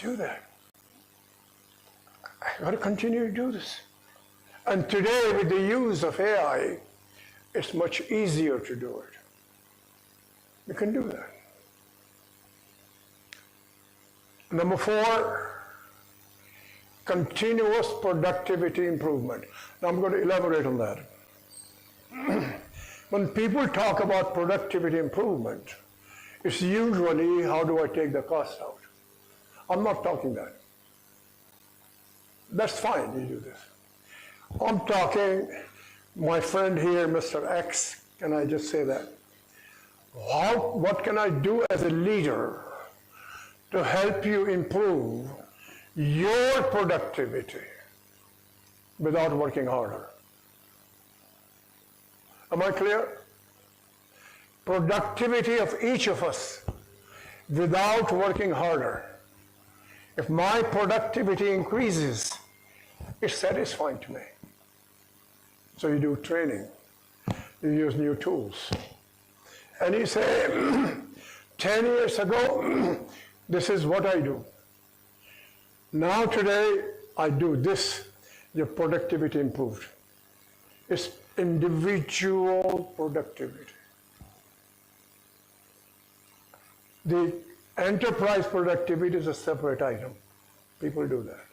Do that. I got to continue to do this. And today, with the use of AI, it's much easier to do it. We can do that. Number 4, continuous productivity improvement. Now I'm going to elaborate on that. When people talk about productivity improvement, it's usually, how do I take the cost out? I'm not talking that. That's fine, you do this. I'm talking, my friend here, Mr. X, can I just say that? What can I do as a leader to help you improve your productivity without working harder? Am I clear? Productivity of each of us without working harder. If my productivity increases, it's satisfying to me. So you do training, you use new tools. And you say, 10 years ago, this is what I do. Now today, I do this. Your productivity improved. It's individual productivity. The enterprise productivity is a separate item. People do that.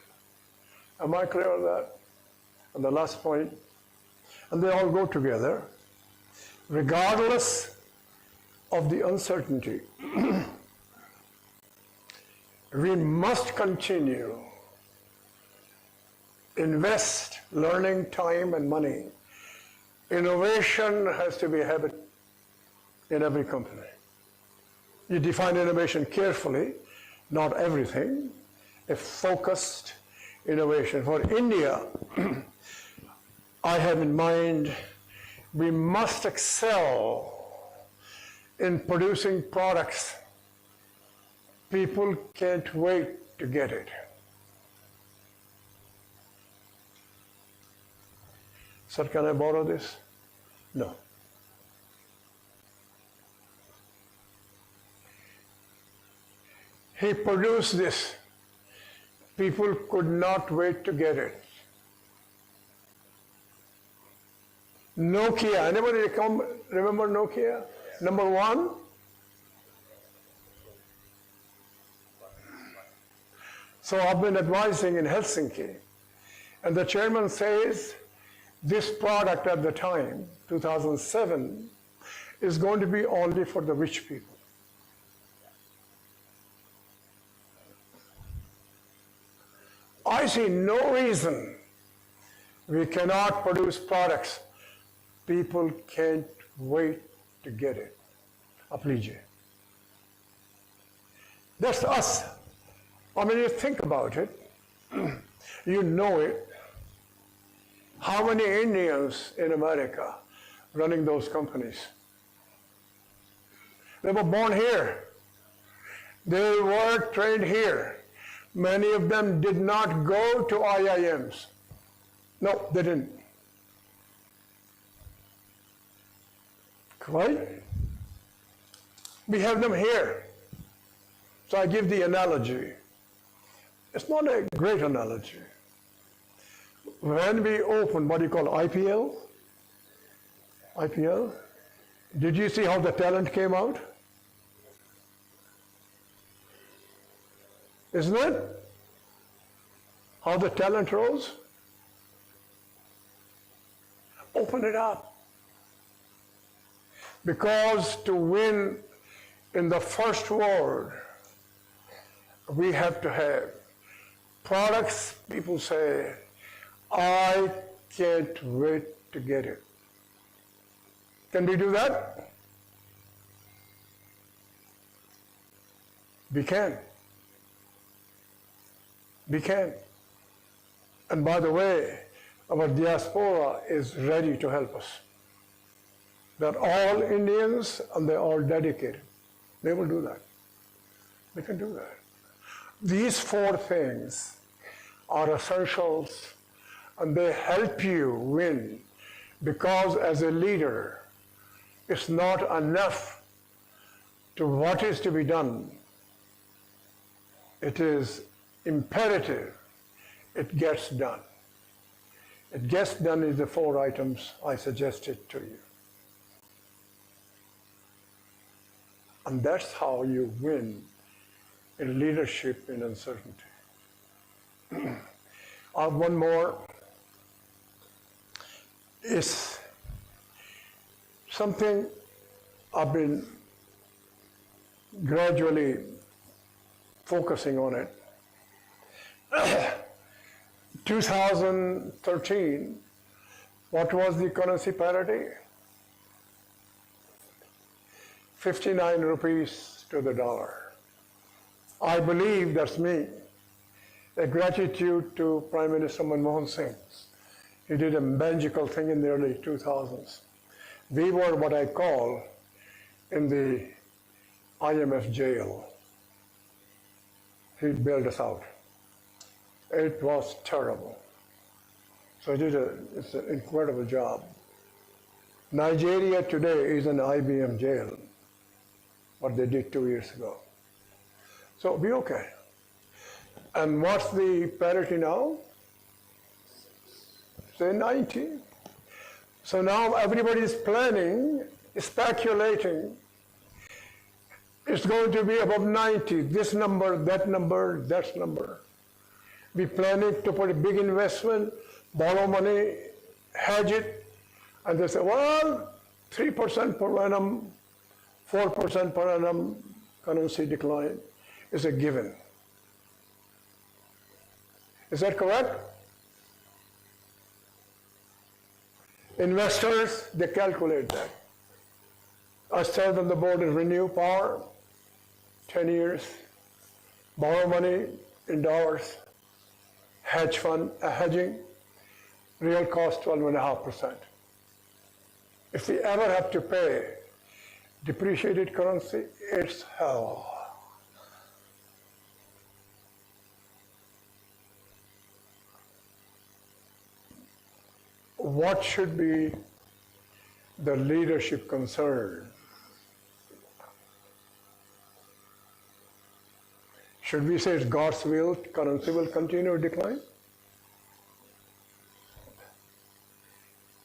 Am I clear on that? And the last point, and they all go together, regardless of the uncertainty, we must continue invest learning time and money. Innovation has to be a habit in every company. You define innovation carefully, not everything, a focused innovation. For India, I have in mind we must excel in producing products. People can't wait to get it. Sir, can I borrow this? No. He produced this. People could not wait to get it. Nokia, anybody remember Nokia? Number 1? So I've been advising in Helsinki, and the chairman says this product at the time, 2007, is going to be only for the rich people. I see no reason we cannot produce products. People can't wait to get it. Aap lijiye. That's us. I mean, you think about it, you know it. How many Indians in America running those companies? They were born here. They were trained here. Many of them did not go to IIMs. No, they didn't. Right? We have them here. So I give the analogy. It's not a great analogy. When we opened what you call IPL, did you see how the talent came out? Isn't it? How the talent rose? Open it up. Because to win in the first world, we have to have products. People say, I can't wait to get it. Can we do that? We can. We can. And by the way, our diaspora is ready to help us. They're all Indians and they're all dedicated. They will do that. They can do that. These four things are essentials, and they help you win, because as a leader, it's not enough to what is to be done. It is imperative it gets done. It gets done is the four items I suggested to you. And that's how you win in leadership in uncertainty. One more is something I've been gradually focusing on it. 2013, what was the currency parity? 59 rupees to the dollar. I believe, that's me, a gratitude to Prime Minister Manmohan Singh. He did a magical thing in the early 2000s. We were what I call in the IMF jail. He bailed us out. It was terrible. So it's an incredible job. Nigeria today is an IBM jail, what they did 2 years ago. So be okay. And what's the parity now? Say 90. So now everybody is planning, speculating. It's going to be above 90, this number, that number, that number. We're planning to put a big investment, borrow money, hedge it, and they say, well, 3% per annum, 4% per annum currency decline is a given. Is that correct? Investors, they calculate that. I served on the board of Renew Power, 10 years, borrow money in dollars, hedge fund, hedging, real cost 12.5%. If we ever have to pay depreciated currency, it's hell. What should be the leadership concern? Should we say it's God's will, currency will continue to decline?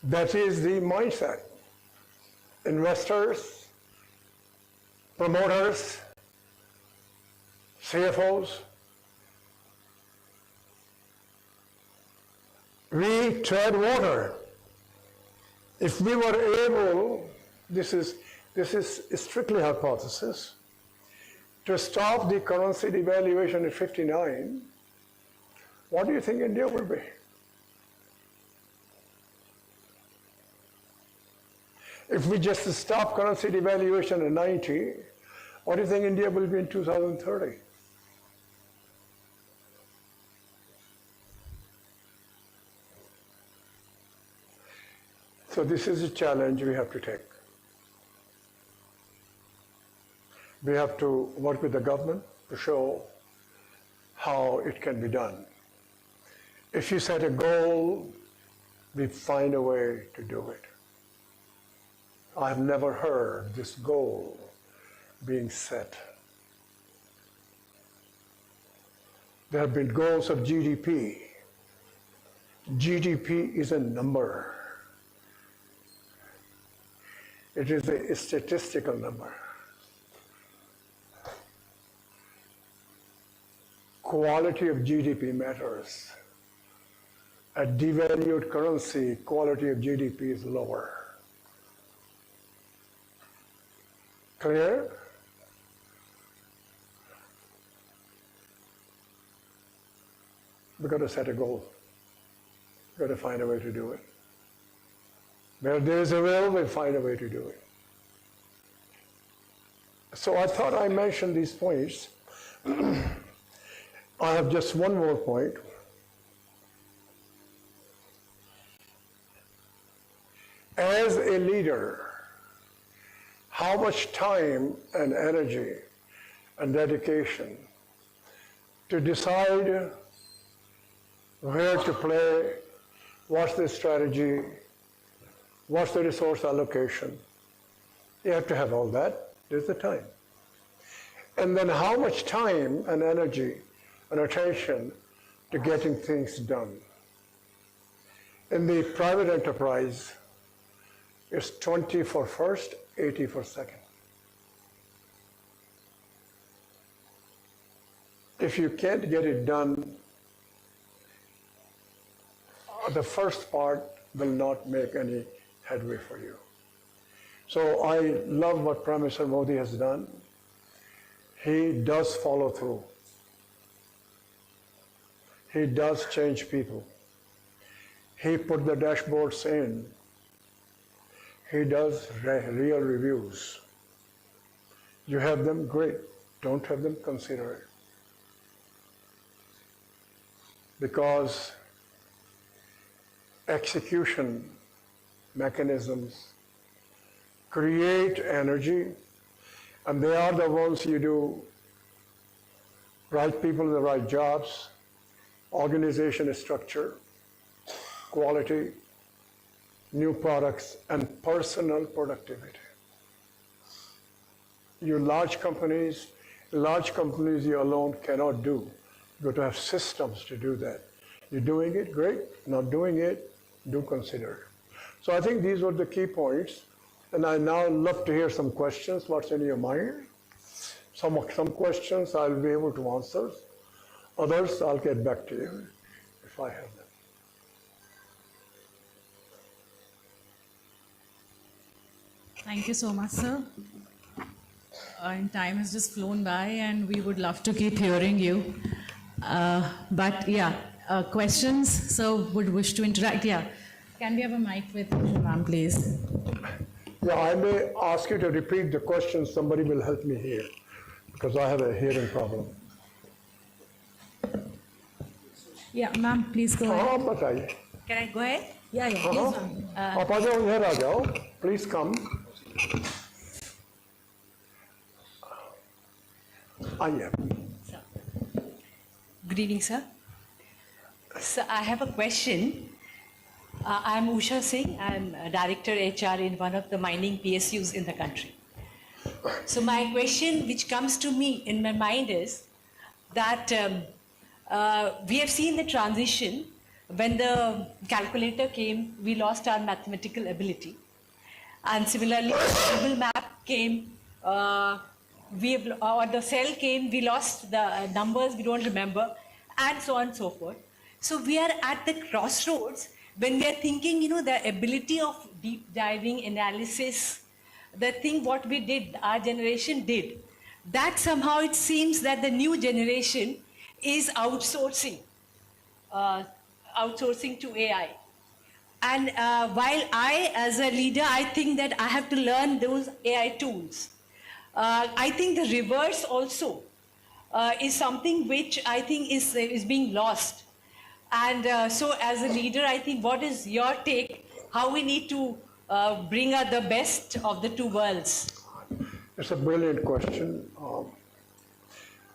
That is the mindset. Investors, promoters, CFOs, we tread water. If we were able, this is strictly hypothesis, to stop the currency devaluation at 59, what do you think India will be? If we just stop currency devaluation at 90, what do you think India will be in 2030? So this is a challenge we have to take. We have to work with the government to show how it can be done. If you set a goal, we find a way to do it. I've never heard this goal being set. There have been goals of GDP. GDP is a number. It is a statistical number. Quality of GDP matters. A devalued currency, quality of GDP is lower. Clear? We've got to set a goal. We've got to find a way to do it. Where there is a will, we'll find a way to do it. So I thought I mentioned these points. I have just one more point. As a leader, how much time and energy and dedication to decide where to play, what's the strategy, what's the resource allocation. You have to have all that. There's the time. And then how much time and energy and attention to getting things done. In the private enterprise, it's 20 for first, 80 for second. If you can't get it done, the first part will not make any headway for you. So I love what Prime Minister Modi has done. He does follow through. He does change people. He put the dashboards in. He does real reviews. You have them, great. Don't have them, consider it. Because execution mechanisms create energy, and they are the ones you do right people in the right jobs, organization structure, quality, new products, and personal productivity. You large companies you alone cannot do. You got to have systems to do that. You're doing it, great. Not doing it, do consider it. So I think these were the key points. And I now love to hear some questions. What's in your mind? Some questions I'll be able to answer. Others I'll get back to you if I have them. Thank you so much, sir. And time has just flown by, and we would love to keep hearing you. But yeah, questions? So would wish to interact. Yeah. Can we have a mic with you, ma'am, please? Yeah, I may ask you to repeat the question. Somebody will help me here because I have a hearing problem. Yeah, ma'am, please go ahead. हाँ बताइए. Can I go ahead? Yeah, yeah. Yes, ma'am. आप आ जाओ इधर आ जाओ. Please come. आइए. Good evening, sir. So I have a question. I'm Usha Singh. I'm a Director HR in one of the mining PSUs in the country. So my question which comes to me in my mind is that we have seen the transition. When the calculator came, we lost our mathematical ability. And similarly, when Google Map came, or the cell came, we lost the numbers, we don't remember, and so on and so forth. So we are at the crossroads when we are thinking, the ability of deep diving analysis, the thing what we did, our generation did, that somehow it seems that the new generation is outsourcing to AI. And while I, as a leader, I think that I have to learn those AI tools. I think the reverse also is something which I think is being lost. And so as a leader, I think what is your take, how we need to bring out the best of the two worlds? It's a brilliant question.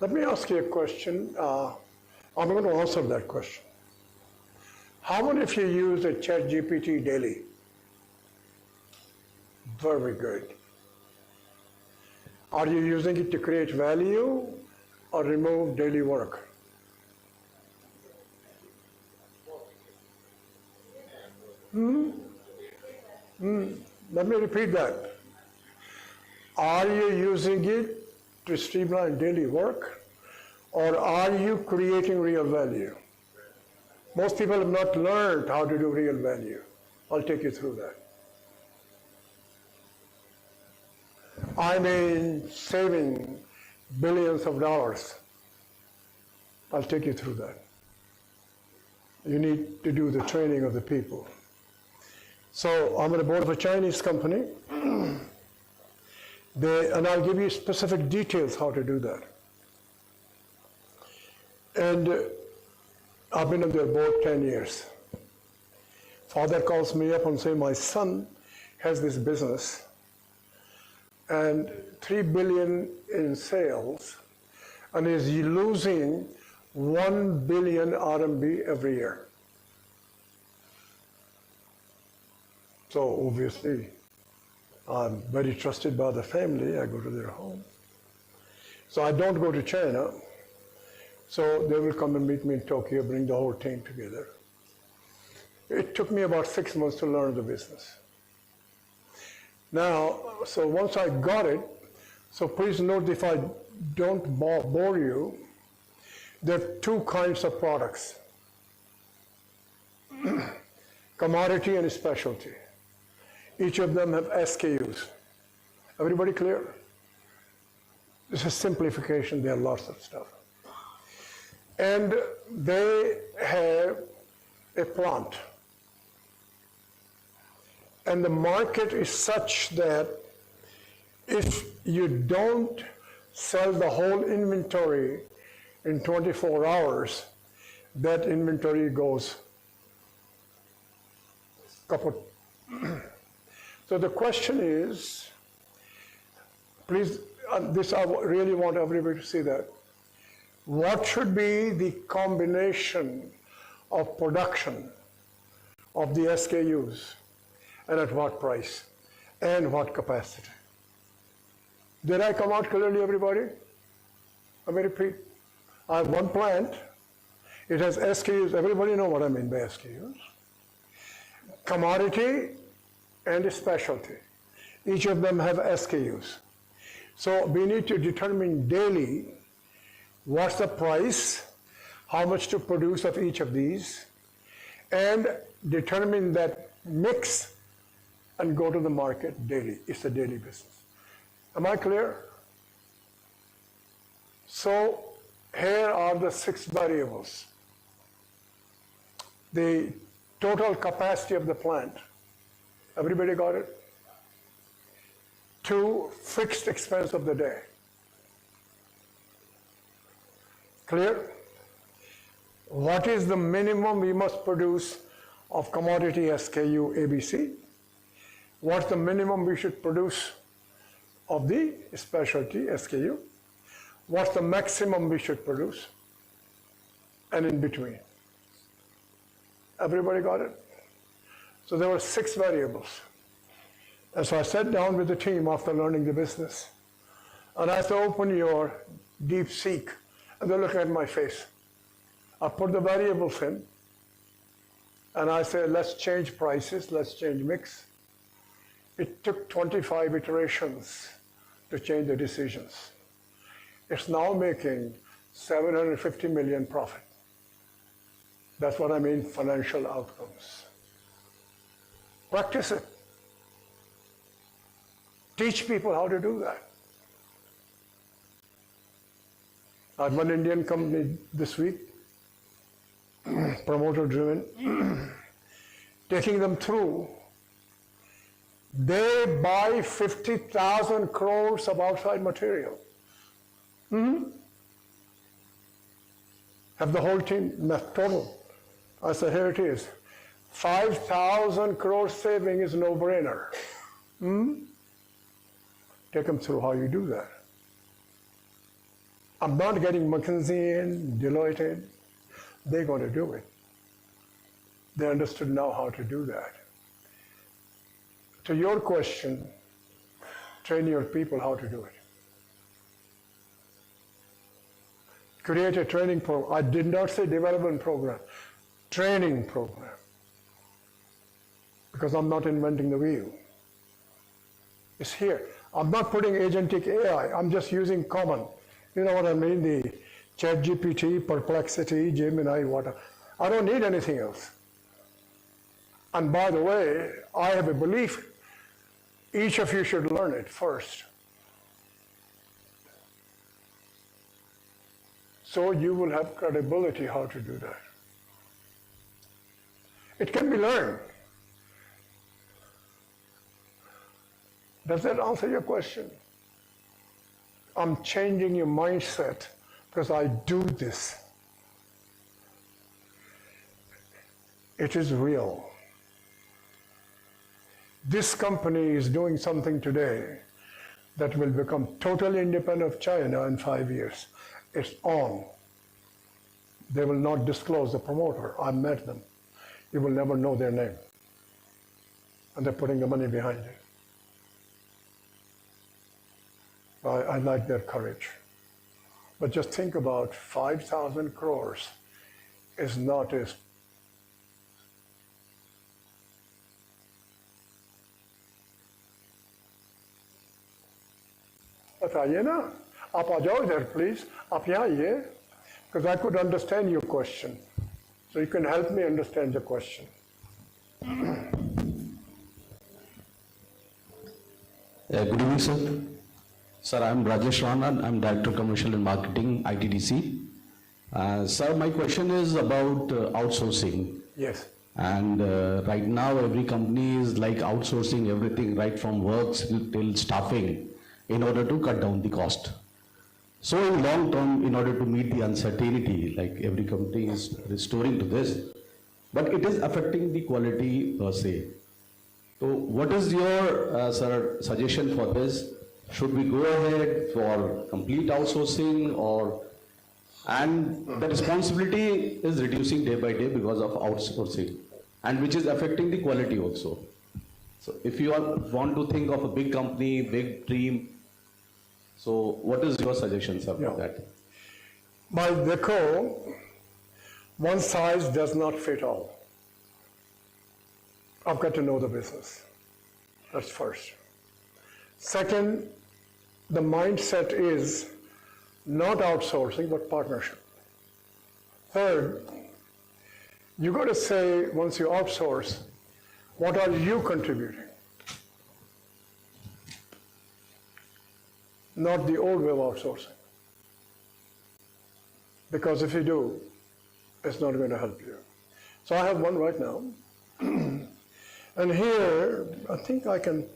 Let me ask you a question. I'm going to answer that question. How many of you use a ChatGPT daily? Very good. Are you using it to create value or remove daily work? Let me repeat that. Are you using it to streamline daily work, or are you creating real value? Most people have not learned how to do real value. I'll take you through that. I mean, saving billions of dollars. I'll take you through that. You need to do the training of the people. So I'm on the board of a Chinese company, and I'll give you specific details how to do that. And I've been on their board 10 years. Father calls me up and says, my son has this business and $3 billion in sales and is losing 1 billion RMB every year. So obviously, I'm very trusted by the family. I go to their home. So I don't go to China. So they will come and meet me in Tokyo, bring the whole team together. It took me about 6 months to learn the business. Now, so once I got it, so please note, if I don't bore you, there are 2 kinds of products, commodity and specialty. Each of them have SKUs. Everybody clear? This is simplification, there are lots of stuff. And they have a plant. And the market is such that if you don't sell the whole inventory in 24 hours, that inventory goes kaput. So the question is, please, this I really want everybody to see that. What should be the combination of production of the SKUs and at what price and what capacity? Did I come out clearly, everybody? Let me repeat. I have one plant. It has SKUs. Everybody know what I mean by SKUs. Commodity and specialty. Each of them have SKUs. So we need to determine daily what's the price, how much to produce of each of these, and determine that mix and go to the market daily. It's a daily business. Am I clear? So here are the 6 variables. The total capacity of the plant. Everybody got it? 2, fixed expense of the day. Clear? What is the minimum we must produce of commodity SKU ABC? What's the minimum we should produce of the specialty SKU? What's the maximum we should produce? And in between. Everybody got it? So there were 6 variables. And so I sat down with the team after learning the business. And I said, open your deep seek. And they look at my face. I put the variables in. And I said, let's change prices, let's change mix. It took 25 iterations to change the decisions. It's now making 750 million profit. That's what I mean, financial outcomes. Practice it. Teach people how to do that. I had one Indian company this week, promoter driven, taking them through. They buy 50,000 crores of outside material. Have the whole team, total. I said, here it is. 5,000 crore saving is no-brainer. Take them through how you do that. I'm not getting McKinsey in, Deloitte in. They're going to do it. They understood now how to do that. To your question, train your people how to do it. Create a training program. I did not say development program, training program. Because I'm not inventing the wheel. It's here. I'm not putting agentic AI, I'm just using common. You know what I mean? The ChatGPT, Perplexity, Gemini, whatever. I don't need anything else. And by the way, I have a belief each of you should learn it first. So you will have credibility how to do that. It can be learned. Does that answer your question? I'm changing your mindset because I do this. It is real. This company is doing something today that will become totally independent of China in 5 years. It's on. They will not disclose the promoter. I met them. You will never know their name. And they're putting the money behind it. I like their courage. But just think about 5,000 crores is not as बताइए ना आप आ जाओ इधर please आप यहाँ आइए because I could understand your question so you can help me understand the question. Good evening, sir. Sir, I'm Rajesh Rana. I'm Director Commercial and Marketing, ITDC. Sir, my question is about outsourcing. Yes. And right now, every company is like outsourcing everything, right from works till staffing, in order to cut down the cost. So in long term, in order to meet the uncertainty, like every company is restoring to this, but it is affecting the quality per se. So what is your sir, suggestion for this? Should we go ahead for complete outsourcing, or and the responsibility is reducing day by day because of outsourcing, and which is affecting the quality also. So if you want to think of a big company, big dream, so what is your suggestion, sir, for that? By decor, one size does not fit all. I've got to know the business. That's first. Second, the mindset is not outsourcing, but partnership. Third, you got to say, once you outsource, what are you contributing? Not the old way of outsourcing. Because if you do, it's not going to help you. So I have one right now. And here, I think I can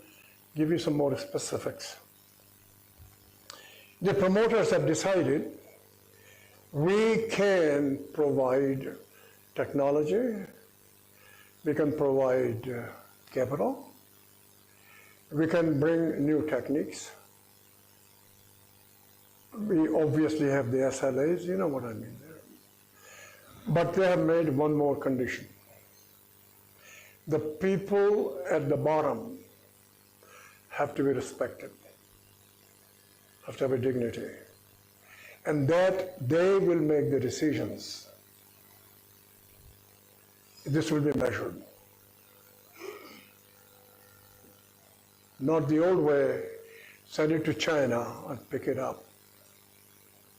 give you some more specifics. The promoters have decided we can provide technology, we can provide capital, we can bring new techniques. We obviously have the SLAs, you know what I mean there. But they have made one more condition. The people at the bottom have to be respected, have to have a dignity, and that they will make the decisions. This will be measured. Not the old way, send it to China and pick it up.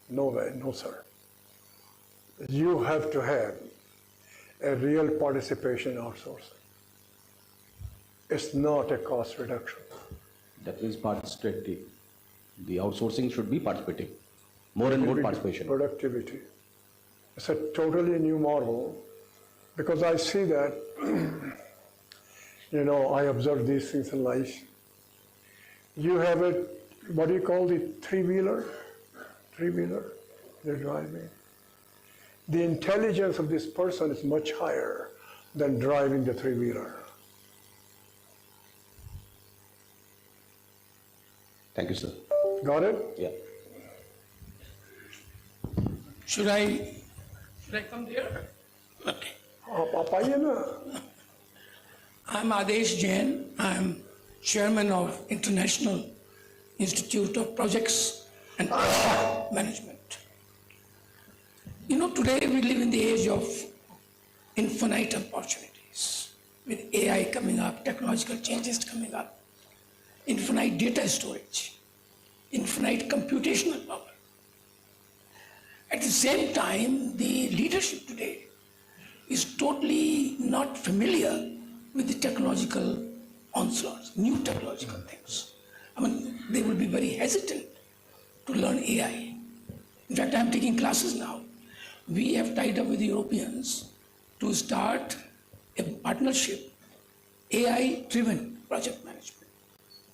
No way, no sir. You have to have a real participation in outsourcing. It's not a cost reduction. That is participating. The outsourcing should be participating. More and more participation. Productivity. It's a totally new model because I see that, you know, I observe these things in life. You have a, what do you call the three-wheeler? Three-wheeler, they're driving. The intelligence of this person is much higher than driving the three-wheeler. Thank you, sir. Got it? Yeah. Should I come there? Okay. आप आइए ना. I'm Adesh Jain. I'm chairman of International Institute of Projects and Management. You know, today we live in the age of infinite opportunities. With AI coming up, technological changes coming up, infinite data storage, infinite computational power. At the same time, the leadership today is totally not familiar with the technological onslaughts, new technological things. I mean, they will be very hesitant to learn AI. In fact, I'm taking classes now. We have tied up with the Europeans to start a partnership, AI-driven project management,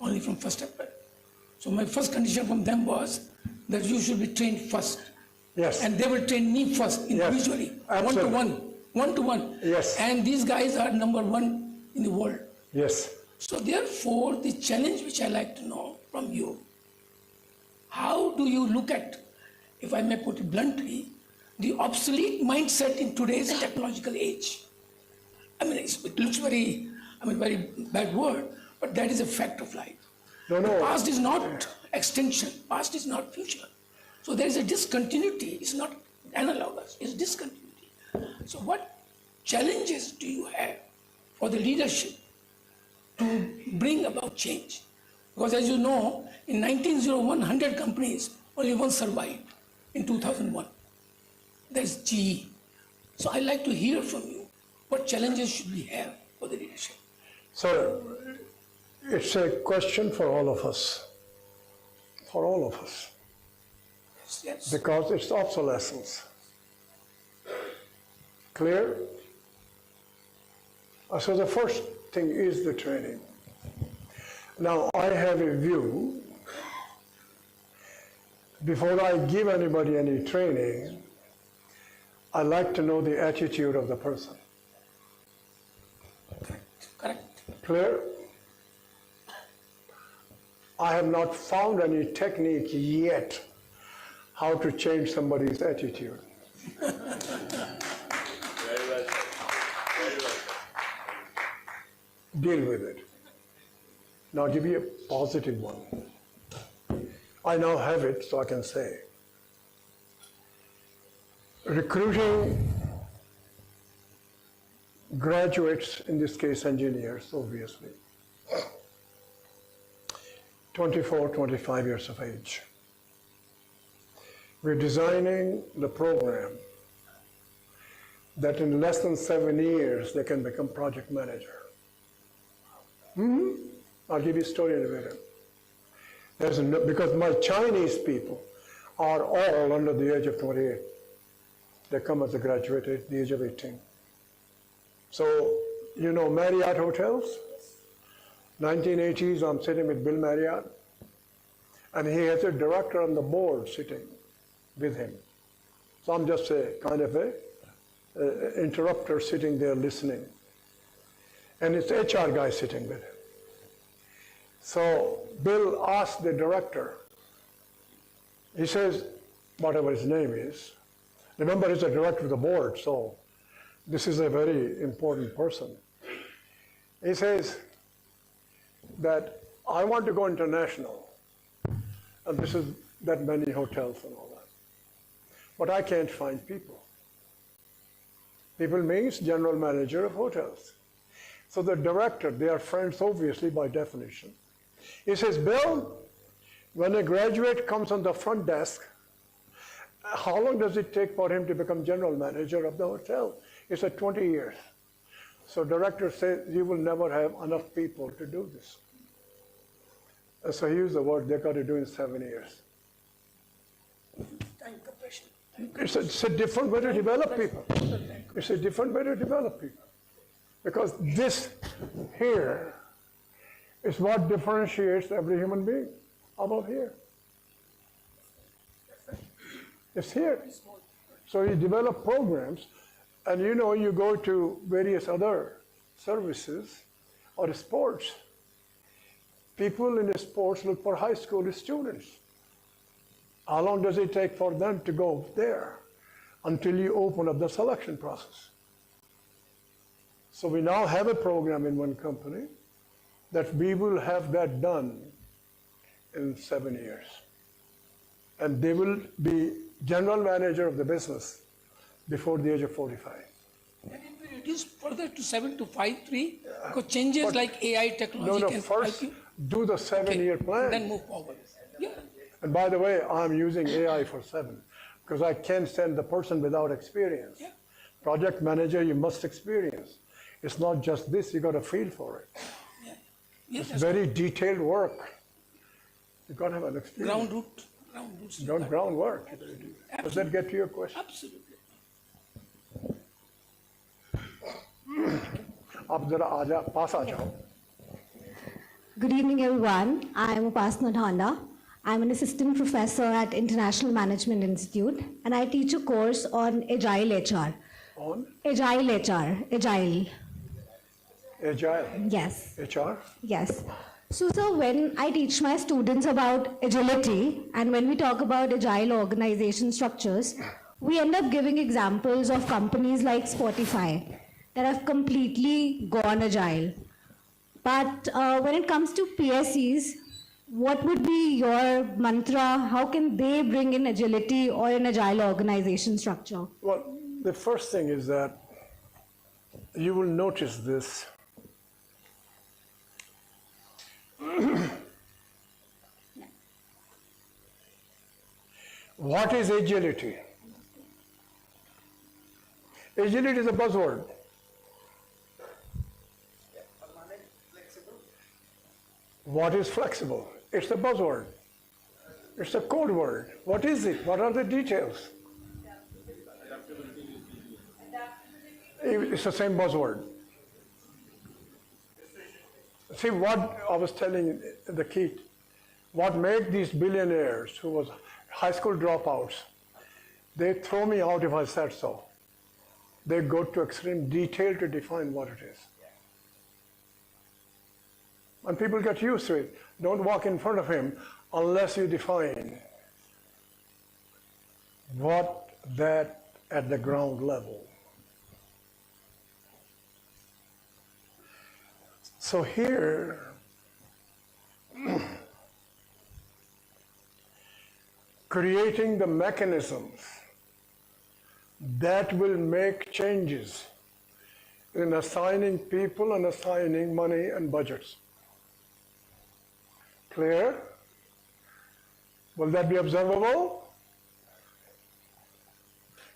only from 1st April. So my first condition from them was that you should be trained first. Yes. And they will train me first, individually, one-to-one. Yes. And these guys are number one in the world. Yes. So therefore, the challenge which I like to know from you, how do you look at, if I may put it bluntly, the obsolete mindset in today's technological age. I mean, it looks very bad word, but that is a fact of life. No. The past is not extinction, past is not future. So there is a discontinuity, it's not analogous, it's discontinuity. So what challenges do you have for the leadership to bring about change? Because as you know, in 1901, 100 companies, only one survived in 2001. That's GE. So I'd like to hear from you, what challenges should we have for the leadership? So it's a question for all of us. For all of us. Yes. Because it's obsolescence. Clear? So the first thing is the training. Now I have a view, before I give anybody any training, I like to know the attitude of the person. Correct. Clear? I have not found any technique yet how to change somebody's attitude. Deal with it. Now give me a positive one. I now have it, so I can say. Recruiting graduates, in this case engineers, obviously, 24, 25 years of age. We're designing the program that in less than 7 years they can become project manager. I'll give you a story in a minute. Because my Chinese people are all under the age of 28. They come as a graduate at the age of 18. So, you know Marriott hotels? 1980s, I'm sitting with Bill Marriott, and he has a director on the board sitting with him. So I'm just a kind of a interrupter sitting there listening. And it's HR guy sitting with him. So Bill asked the director, he says, whatever his name is, remember he's a director of the board, so this is a very important person. He says that I want to go international, and this is that many hotels and all that, but I can't find people. People means general manager of hotels. So the director, they are friends obviously by definition. He says, Bill, when a graduate comes on the front desk, how long does it take for him to become general manager of the hotel? He said 20 years. So director says, you will never have enough people to do this. And so he used the word they got to do in 7 years. It's a different way to develop people. It's a different way to develop people. Because this here is what differentiates every human being above here. It's here. So you develop programs, and you know, you go to various other services or sports. People in the sports look for high school students. How long does it take for them to go there until you open up the selection process? So we now have a program in one company that we will have that done in 7 years. And they will be general manager of the business before the age of 45. Can it be reduced further to 7 to 5, 3? Because changes like AI technology can first help you. do the 7-year plan. Then move forward. Yeah. And by the way, I'm using AI for 7 because I can't send the person without experience. Yeah. Project manager, you must experience. It's not just this, you got a feel for it. Yeah. Yes, It's very detailed work. You got to have an experience. Groundwork. Does that get to your question? Absolutely. आप जरा आजा पास आ जाओ. Good evening, everyone. I'm Upasana Dhanda. I'm an assistant professor at International Management Institute, and I teach a course on Agile HR. On Agile HR. Agile. Agile. Yes. HR. Yes. So, sir, when I teach my students about agility, and when we talk about agile organization structures, we end up giving examples of companies like Spotify that have completely gone agile. But when it comes to PSEs, what would be your mantra? How can they bring in agility or an agile organization structure? Well, the first thing is that you will notice this. What is agility? Agility is a buzzword. What is flexible? It's a buzzword. It's a code word. What is it? What are the details? It's the same buzzword. See what I was telling the key, what made these billionaires who was high school dropouts, they throw me out if I said so. They go to extreme detail to define what it is. And people get used to it. Don't walk in front of him unless you define what that at the ground level. So here, creating the mechanisms that will make changes in assigning people and assigning money and budgets. Clear? Will that be observable?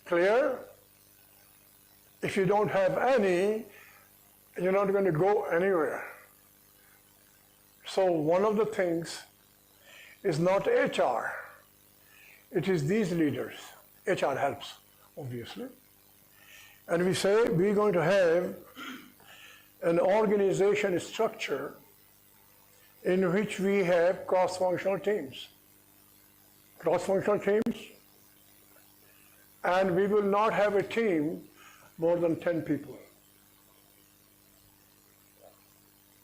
Clear? If you don't have any, you're not going to go anywhere. So one of the things is not HR. It is these leaders. HR helps, obviously. And we say we're going to have an organization structure in which we have cross-functional teams. Cross-functional teams, and we will not have a team more than 10 people.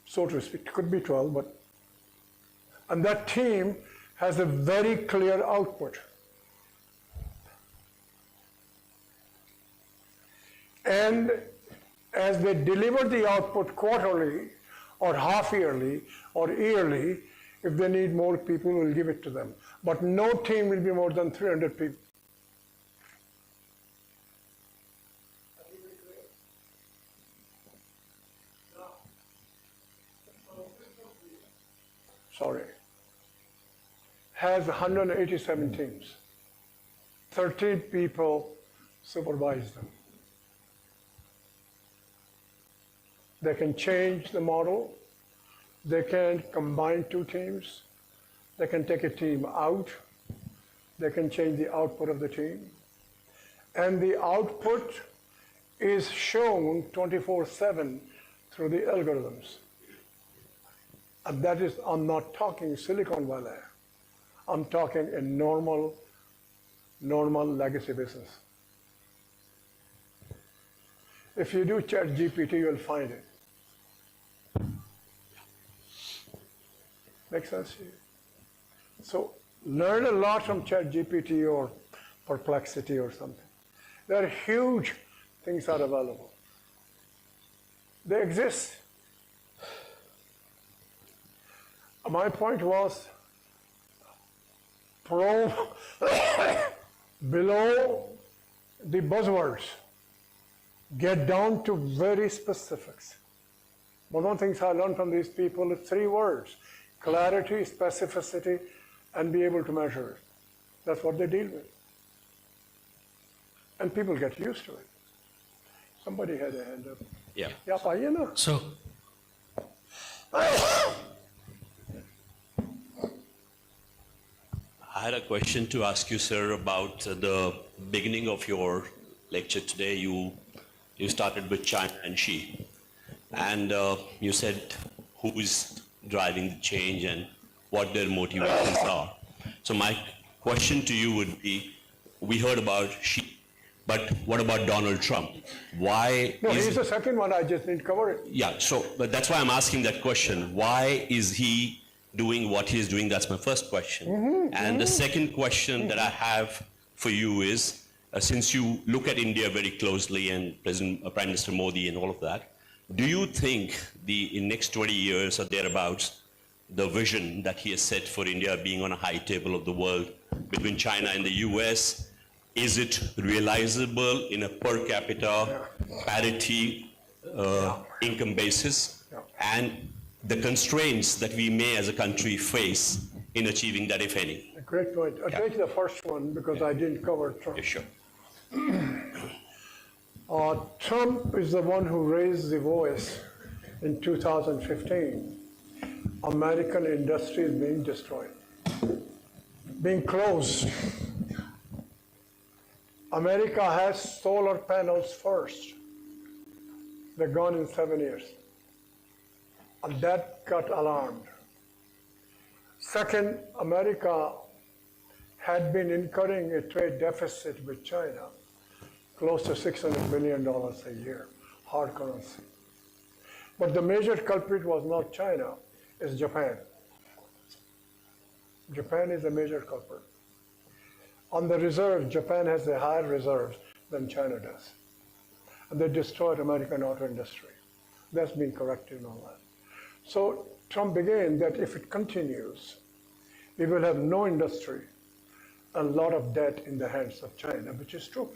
So to speak, it could be 12, but, and that team has a very clear output. And as they deliver the output quarterly or half yearly or yearly, if they need more people, we'll give it to them. But no team will be more than 300 people. Sorry. Has 187 teams. 13 people supervise them. They can change the model. They can combine two teams. They can take a team out. They can change the output of the team. And the output is shown 24/7 through the algorithms. And that is, I'm not talking Silicon Valley. I'm talking a normal legacy business. If you do ChatGPT, you'll find it. Make sense to you? So learn a lot from ChatGPT or Perplexity or something. There are huge things are available. They exist. My point was below the buzzwords, get down to very specifics. One of the things I learned from these people is 3 words: clarity, specificity, and be able to measure it. That's what they deal with. And people get used to it. Somebody had a hand up. Yeah. Yeah, you know. So, I had a question to ask you, sir, about the beginning of your lecture today. You started with China and Xi, and you said who is driving the change and what their motivations are. So my question to you would be, we heard about Xi, but what about Donald Trump? Why? No, he's the second one. I just didn't cover it. Yeah, so but that's why I'm asking that question. Why is he doing what he's doing? That's my first question. And the second question that I have for you is, since you look at India very closely and Prime Minister Modi and all of that, do you think in next 20 years or thereabouts, the vision that he has set for India being on a high table of the world between China and the US, is it realizable in a per capita parity income basis? And the constraints that we may as a country face in achieving that, if any? A great point. I'll take the first one because I didn't cover Trump. Yeah, sure. Trump is the one who raised the voice in 2015. American industry is being destroyed, being closed. America has solar panels first. They're gone in 7 years. And that got alarmed. Second, America had been incurring a trade deficit with China, close to $600 billion a year, hard currency. But the major culprit was not China, it's Japan. Japan is a major culprit. On the reserve, Japan has a higher reserves than China does. And they destroyed American auto industry. That's been corrected and all that. So Trump began that if it continues, we will have no industry, a lot of debt in the hands of China, which is true.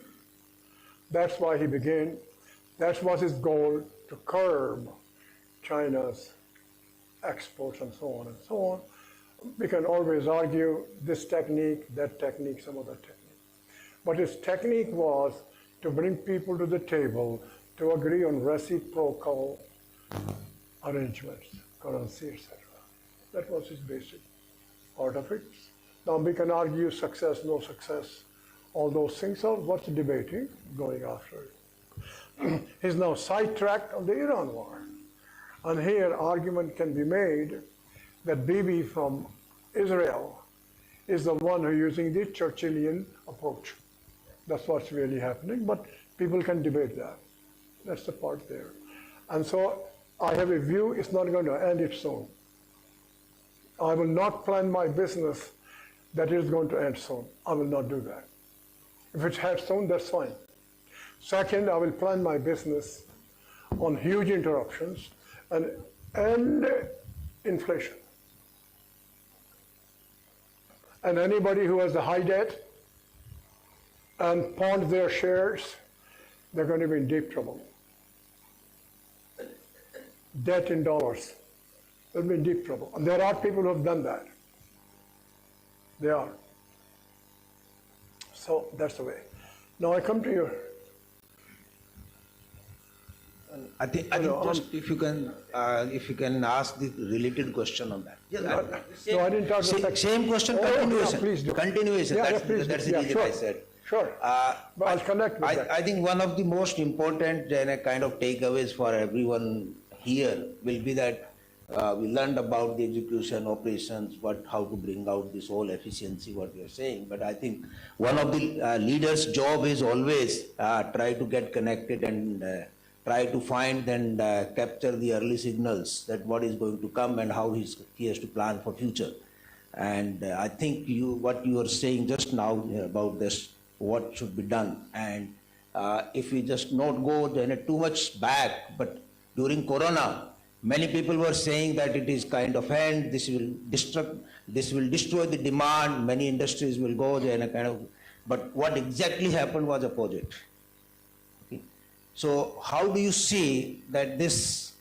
That's why he began, that was his goal, to curb China's exports and so on and so on. We can always argue this technique, that technique, some other technique. But his technique was to bring people to the table to agree on reciprocal arrangements, currency, etc. That was his basic part of it. Now we can argue success, no success, all those things are what's debating, going after it. He's now sidetracked on the Iran war. And here argument can be made that Bibi from Israel is the one who is using the Churchillian approach. That's what's really happening, but people can debate that. That's the part there. And so I have a view, it's not going to end it soon. I will not plan my business that it is going to end soon. I will not do that. If it ends soon, that's fine. Second, I will plan my business on huge interruptions and inflation. And anybody who has a high debt and pawned their shares, they're going to be in deep trouble. Debt in dollars, they'll be in deep trouble. And there are people who have done that. They are. So that's the way. Now I come to you. I think just if you can ask the related question on that. Yes, no, I didn't talk about same question, continuation. Yeah, please do. Continuation. Yeah, that's please that's do. the reason Sure. I said. Sure. But I'll connect with that. I think one of the most important kind of takeaways for everyone here will be that we learned about the execution, operations, how to bring out this whole efficiency, what you're saying. But I think one of the leaders' job is always try to get connected and try to find and capture the early signals that what is going to come and how he has to plan for future. And I think what you are saying just now about this, what should be done. And if we just not go then too much back, but during Corona, many people were saying that it is kind of end, this will destroy the demand, many industries will go there and but what exactly happened was opposite. Okay. So how do you see that this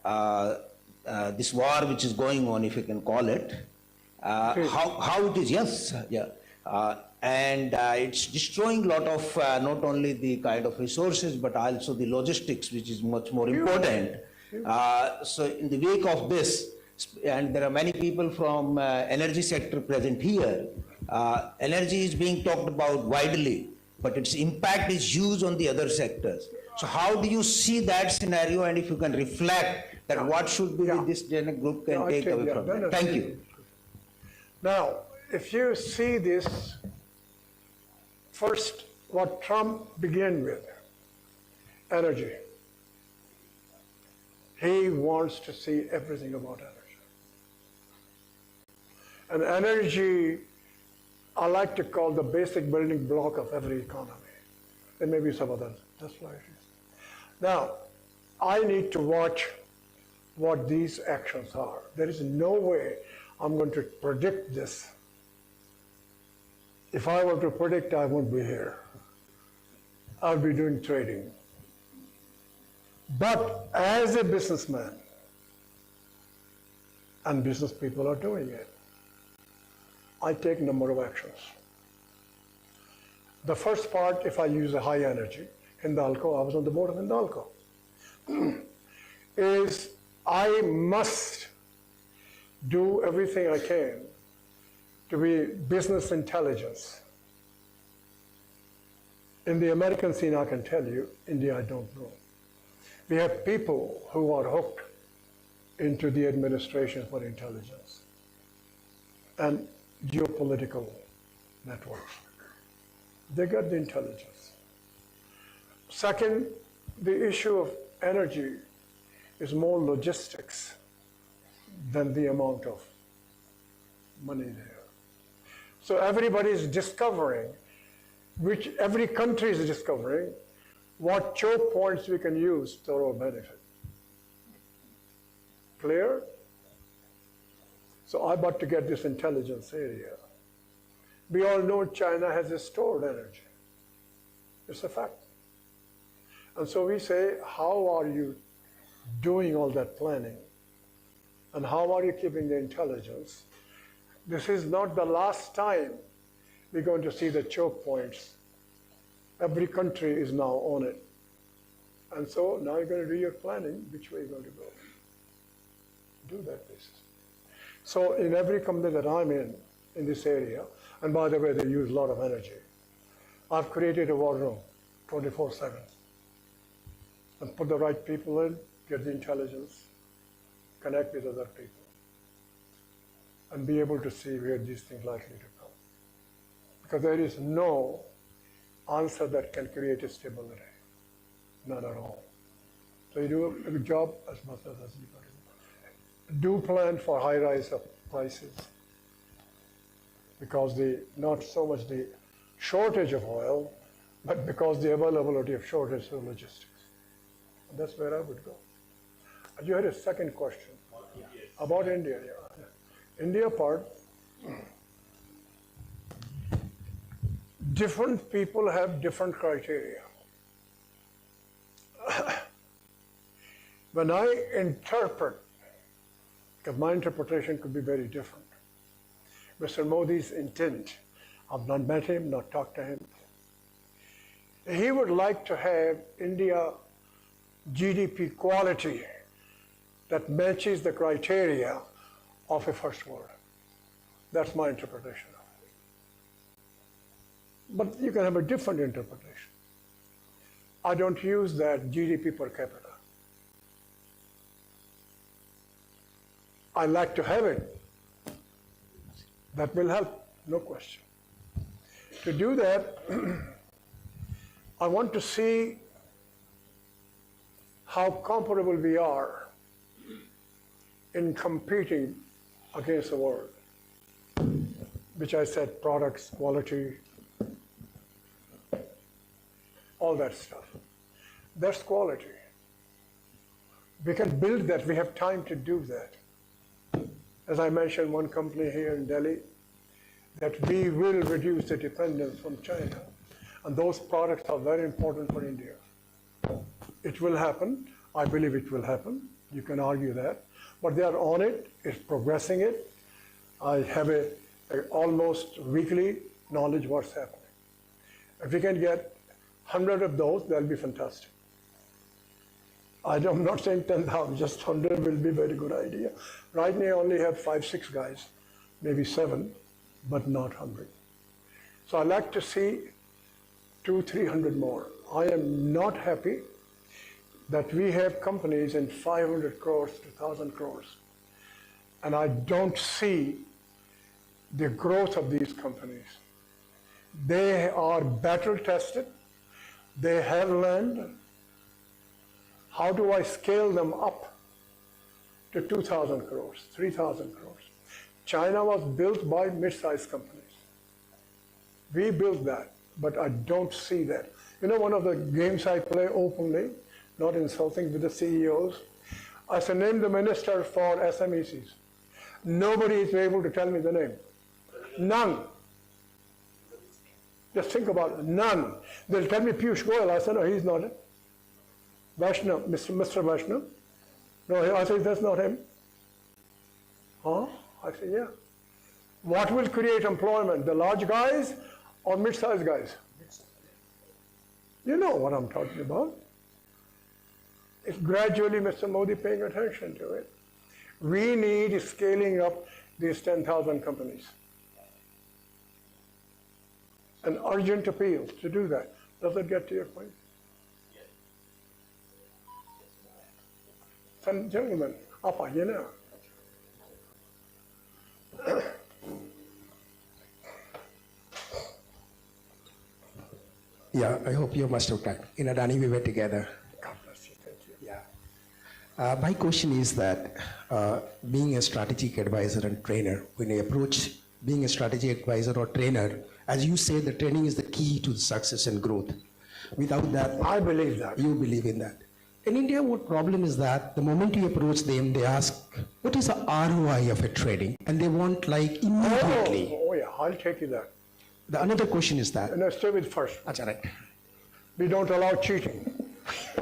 war which is going on, if you can call it, how it is, yes, yeah. And it's destroying a lot of not only the kind of resources but also the logistics, which is much more important. So in the wake of this, and there are many people from energy sector present here, energy is being talked about widely, but its impact is huge on the other sectors. So how do you see that scenario, and if you can reflect that what should be this group can take away from that? Thank you. Now, if you see this, first, what Trump began with, energy. He wants to see everything about energy. And energy, I like to call the basic building block of every economy. There may be some others. That's why it is. Now, I need to watch what these actions are. There is no way I'm going to predict this. If I were to predict, I won't be here. I'll be doing trading. But as a businessman, and business people are doing it, I take a number of actions. The first part, if I use a high energy, Hindalco, I was on the board of Hindalco, is I must do everything I can to be business intelligence. In the American scene, I can tell you, India, I don't know. We have people who are hooked into the administration for intelligence and geopolitical networks. They got the intelligence. Second, the issue of energy is more logistics than the amount of money there. So everybody is discovering, which every country is discovering, what choke points we can use to our benefit. Clear? So I'm about to get this intelligence area. We all know China has a stored energy. It's a fact. And so we say, how are you doing all that planning? And how are you keeping the intelligence? This is not the last time we're going to see the choke points. Every country is now on it. And so now you're going to do your planning, which way you're going to go. Do that basis. So in every company that I'm in this area, and by the way, they use a lot of energy, I've created a war room 24/7 and put the right people in, get the intelligence, connect with other people, and be able to see where these things are likely to come. Because there is no answer that can create a stability. None at all. So you do a good job as much as you can. Do plan for high rise of prices, because not so much the shortage of oil, but because the availability of shortage of logistics. And that's where I would go. And you had a second question about India. Yeah. India part, different people have different criteria. When I interpret, because my interpretation could be very different, Mr. Modi's intent, I've not met him, not talked to him. He would like to have India GDP quality that matches the criteria of a first world. That's my interpretation of it. But you can have a different interpretation. I don't use that GDP per capita. I like to have it. That will help, no question. To do that, I want to see how comparable we are in competing against the world, which I said, products, quality, all that stuff. That's quality. We can build that. We have time to do that. As I mentioned, one company here in Delhi, that we will reduce the dependence from China. And those products are very important for India. It will happen. I believe it will happen. You can argue that. But they are on it. It's progressing it. I have a almost weekly knowledge what's happening. If we can get 100 of those, that'll be fantastic. I'm not saying 10,000, just 100 will be a very good idea. Right now I only have 5, 6 guys, maybe 7, but not 100. So I like to see 200, 300 more. I am not happy that we have companies in 500 crores to 1,000 crores. And I don't see the growth of these companies. They are battle tested. They have land. How do I scale them up to 2,000 crores, 3,000 crores? China was built by mid-sized companies. We built that, but I don't see that. You know, one of the games I play openly, not insulting, with the CEOs, I say, name the minister for SMECs. Nobody is able to tell me the name. None. Just think about it. None. They'll tell me Piyush Goyal. I say, no, he's not it. Vaishnav, Mr. Vaishnav. No, I say, that's not him. Huh? I say, yeah. What will create employment? The large guys or mid-sized guys? You know what I'm talking about. It's gradually Mr. Modi paying attention to it. We need scaling up these 10,000 companies. An urgent appeal to do that. Does it get to your point? Some gentlemen, up, you know. Yeah, I hope you must have time. In Adani, we were together. God bless you. Thank you. Yeah. My question is that being a strategic advisor and trainer, when you approach being a strategic advisor or trainer, as you say, the training is the key to success and growth. Without that, I believe that. You believe in that. In India, what problem is that the moment you approach them, they ask, what is the ROI of a training? And they want like immediately. Oh yeah, I'll take you there. Another question is that. No, stay with first. That's right. We don't allow cheating.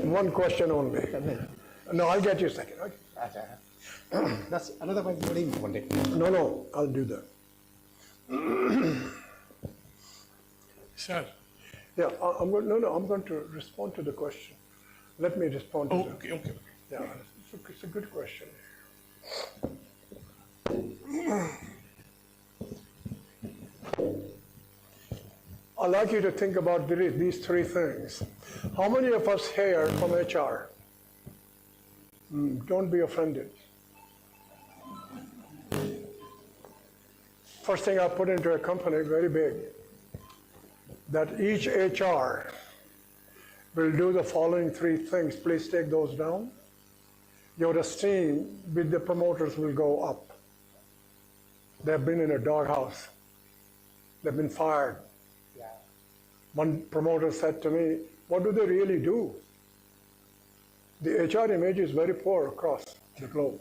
One question only. No, I'll get you second. Okay? That's another one very important. No, I'll do that. Sir. Yeah, I'm going to respond to the question. Let me respond to that. Okay. Yeah, it's a good question. I'd like you to think about these three things. How many of us here from HR? Don't be offended. First thing I put into a company, very big, that each HR will do the following three things. Please take those down. Your esteem with the promoters will go up. They've been in a doghouse. They've been fired. One promoter said to me, what do they really do? The HR image is very poor across the globe.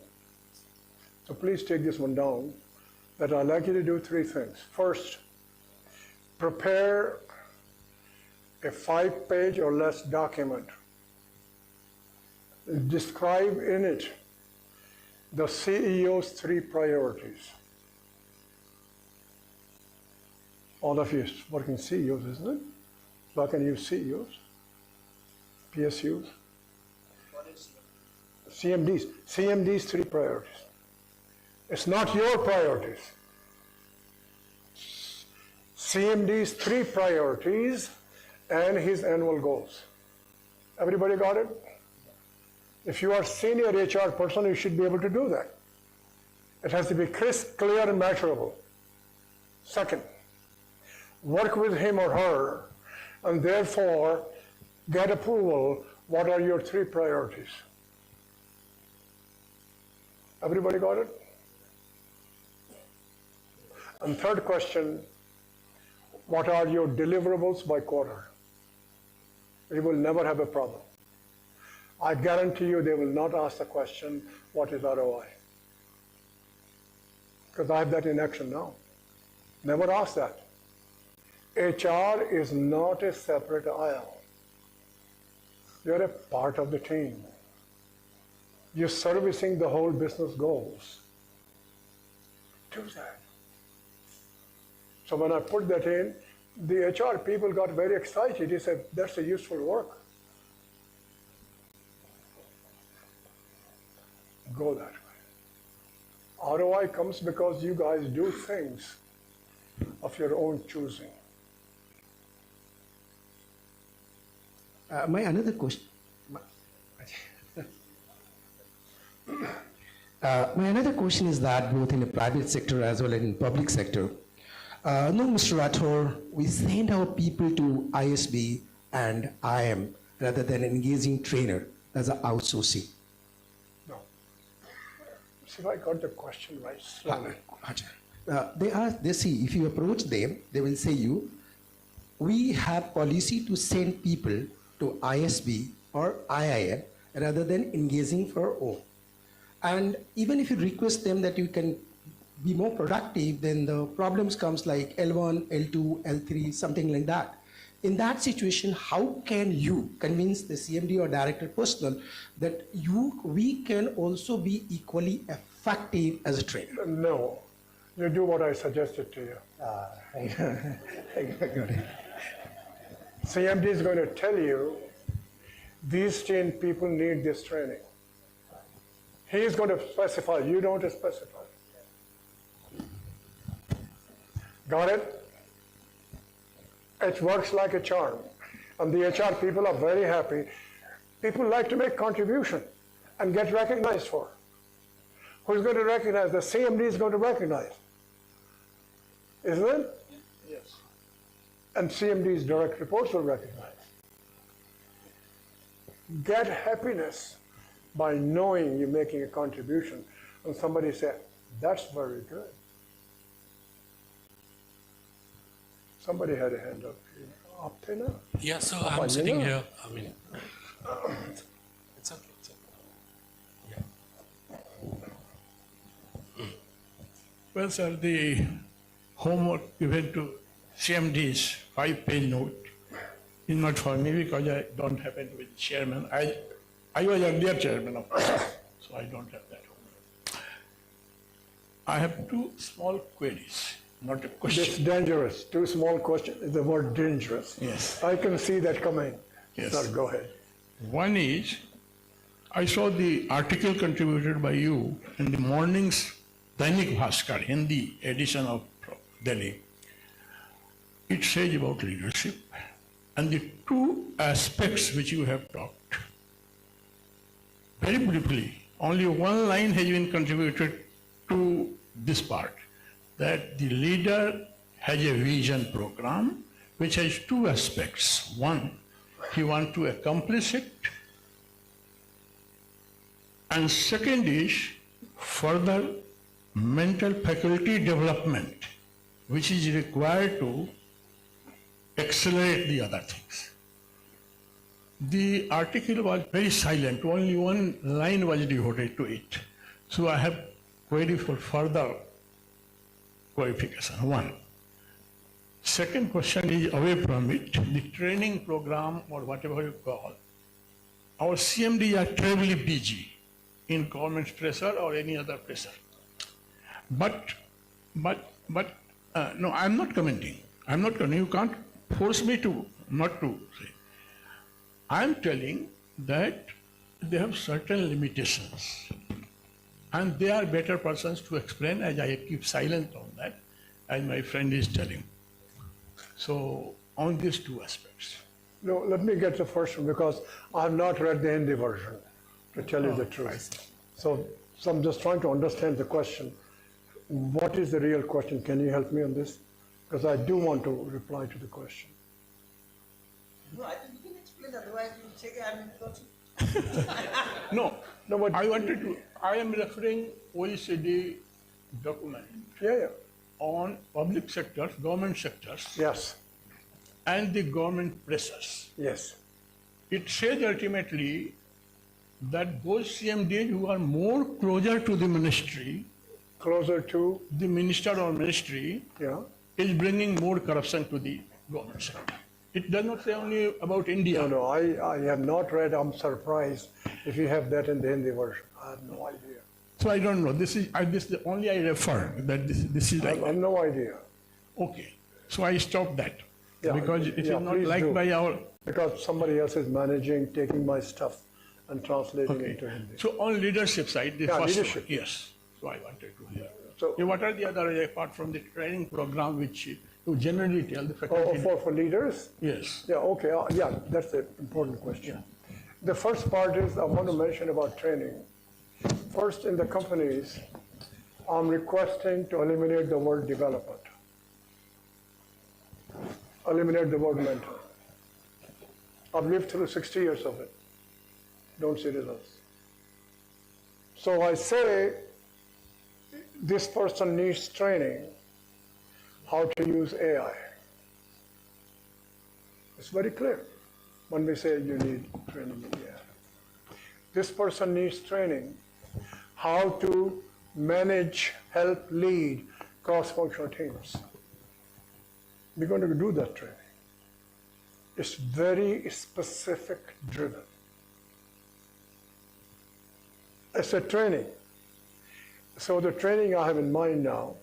So please take this one down, that I'd like you to do three things. First, prepare a 5-page or less document. Describe in it the CEO's 3 priorities. All of you working CEOs, isn't it? So I can use CEOs, PSUs, CMD's 3 priorities. It's not your priorities. CMD's 3 priorities and his annual goals. Everybody got it? If you are senior HR person, you should be able to do that. It has to be crisp, clear, and measurable. Second, work with him or her, and therefore get approval. What are your 3 priorities? Everybody got it? And third question, what are your deliverables by quarter? You will never have a problem. I guarantee you they will not ask the question, what is ROI? Because I have that in action now. Never ask that. HR is not a separate aisle. You're a part of the team. You're servicing the whole business goals. Do that. So when I put that in, the HR people got very excited. He said, that's a useful work. Go that way. ROI comes because you guys do things of your own choosing. My another question. My another question is that both in the private sector as well as in public sector, no, Mr. Rathore, we send our people to ISB and IM rather than engaging trainer as an outsourcing. No. See if I got the question right slowly. They see, if you approach them, they will say you, we have policy to send people to ISB or IIM rather than engaging for our own. And even if you request them that you can be more productive, then the problems comes like L1, L2, L3, something like that. In that situation, how can you convince the CMD or director personnel that we can also be equally effective as a trainer? No, you do what I suggested to you. I got it. CMD is going to tell you these 10 people need this training. He is going to specify, you don't specify. Got it? It works like a charm. And the HR people are very happy. People like to make contribution and get recognized for. Who's going to recognize? The CMD is going to recognize. Isn't it? Yes. And CMD's direct reports will recognize. Get happiness by knowing you're making a contribution. And somebody say, that's very good. Somebody had a hand up here. Up there now. Yeah, so I'm sitting here. I mean, it's okay. It's okay. Yeah. Well, sir, the homework given to CMD's 5-page note is not for me because I don't happen to be the chairman. I was earlier chairman of Prof, so I don't have that homework. I have two small queries. Not a question. It's dangerous. Two small questions is the word dangerous. Yes. I can see that coming. Yes. Sir, go ahead. One is, I saw the article contributed by you in the morning's Dainik Bhaskar, Hindi edition of Delhi. It says about leadership and the two aspects which you have talked. Very briefly, only one line has been contributed to this part, that the leader has a vision program which has two aspects. One, he wants to accomplish it. And second is further mental faculty development, which is required to accelerate the other things. The article was very silent, only one line was devoted to it. So I have query for further clarification. One. Second question is away from it, the training program or whatever you call. Our CMD are terribly busy in government pressure or any other pressure. But no, I'm not commenting. I'm not commenting. You can't force me to not to say. I'm telling that they have certain limitations. And they are better persons to explain, as I keep silent on that, as my friend is telling. So, on these two aspects. No, let me get the first one because I have not read the Hindi version, to tell you the truth. So I'm just trying to understand the question. What is the real question? Can you help me on this? Because I do want to reply to the question. No, I think you can explain, otherwise you check I'm No, but I am referring OECD document on public sectors, government sectors. Yes. And the government pressures. Yes. It says ultimately that those CMDs who are more closer to the ministry, closer to the minister or ministry, is bringing more corruption to the government sector. It does not say only about India. No, I have not read. I'm surprised if you have that in the Hindi version. I have no idea. So I don't know. This is only I refer that this is like. I have no idea. Okay, so I stopped that because it is not liked by our. Because somebody else is managing, taking my stuff and translating it into Hindi. So on leadership side, the first leadership. one, yes. So I wanted to hear. So what are the other apart from the training program which you generally tell the faculty? For leaders? Yes. Yeah. Okay. That's an important question. The first part is I want to mention about training. First, in the companies, I'm requesting to eliminate the word development. Eliminate the word mentor. I've lived through 60 years of it. Don't see results. So I say this person needs training how to use AI. It's very clear when we say you need training in the air. This person needs training how to manage, help, lead cross-functional teams. We're going to do that training. It's very specific driven. It's a training. So the training I have in mind now,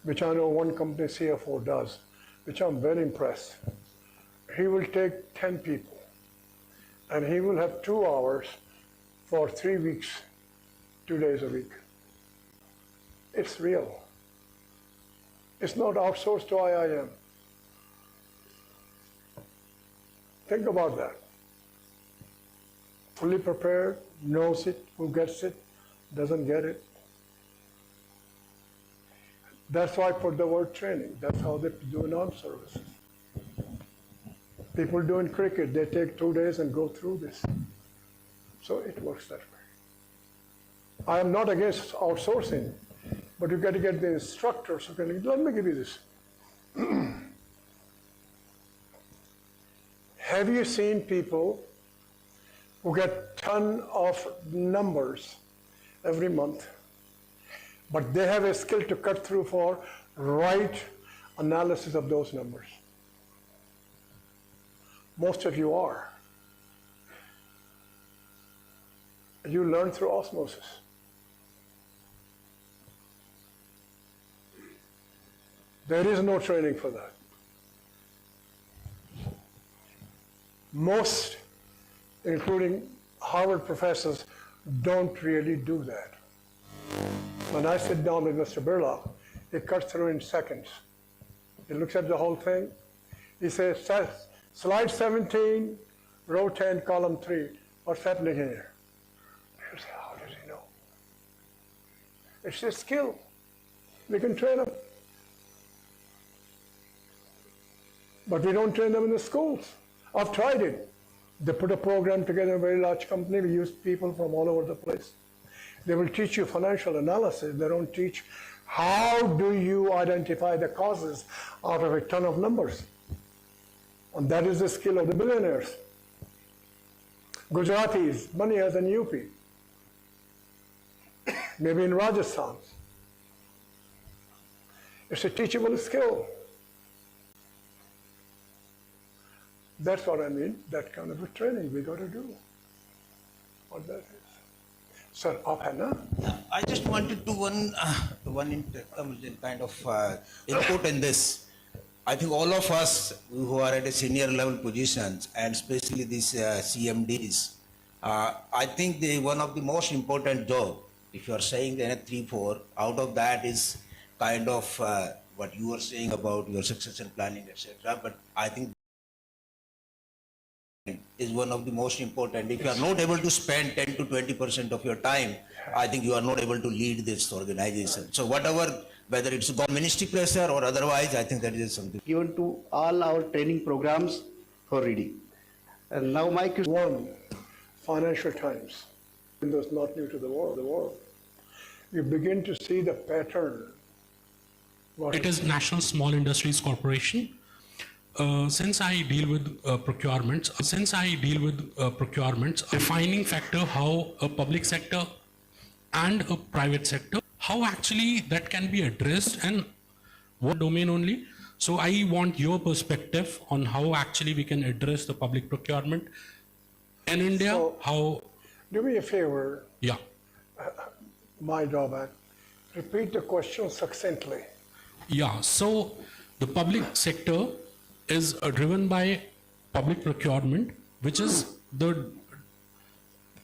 which I know one company CFO does, which I'm very impressed. He will take 10 people and he will have 2 hours for 3 weeks, 2 days a week. It's real. It's not outsourced to IIM. Think about that. Fully prepared, knows it, who gets it, doesn't get it. That's why I put the word training. That's how they do in armed services. People do in cricket, they take 2 days and go through this. So it works that way. I am not against outsourcing, but you got to get the instructors who can, let me give you this. Have you seen people who get ton of numbers every month, but they have a skill to cut through for right analysis of those numbers? Most of you are. You learn through osmosis. There is no training for that. Most, including Harvard professors, don't really do that. When I sit down with Mr. Birla, he cuts through in seconds. He looks at the whole thing. He says, slide 17, row 10, column 3. What's happening here? You say, how does he know? It's a skill. We can train them. But we don't train them in the schools. I've tried it. They put a program together in a very large company. We use people from all over the place. They will teach you financial analysis. They don't teach how do you identify the causes out of a ton of numbers. And that is the skill of the billionaires. Gujaratis, money has an UP. Maybe in Rajasthan. It's a teachable skill. That's what I mean, that kind of a training we got to do. What that is. Sir, up and now. I just wanted to one kind of input in this. I think all of us who are at a senior level positions, and especially these CMDs, I think one of the most important job, if you are saying that 3-4, out of that is kind of what you are saying about your succession planning, etc. But I think is one of the most important. If you are not able to spend 10 to 20% of your time, I think you are not able to lead this organization. So whatever, whether it's ministry pressure or otherwise, I think that is something. Given to all our training programs for reading. And now my question. One, Financial Times. Windows not new to the world. You begin to see the pattern. It is National Small Industries Corporation. Since I deal with procurements, defining factor how a public sector and a private sector, how actually that can be addressed and what domain only. So I want your perspective on how actually we can address the public procurement in India. So, how? Do me a favor. Yeah. My drawback. Repeat the question succinctly. Yeah. So the public sector is driven by public procurement, which is the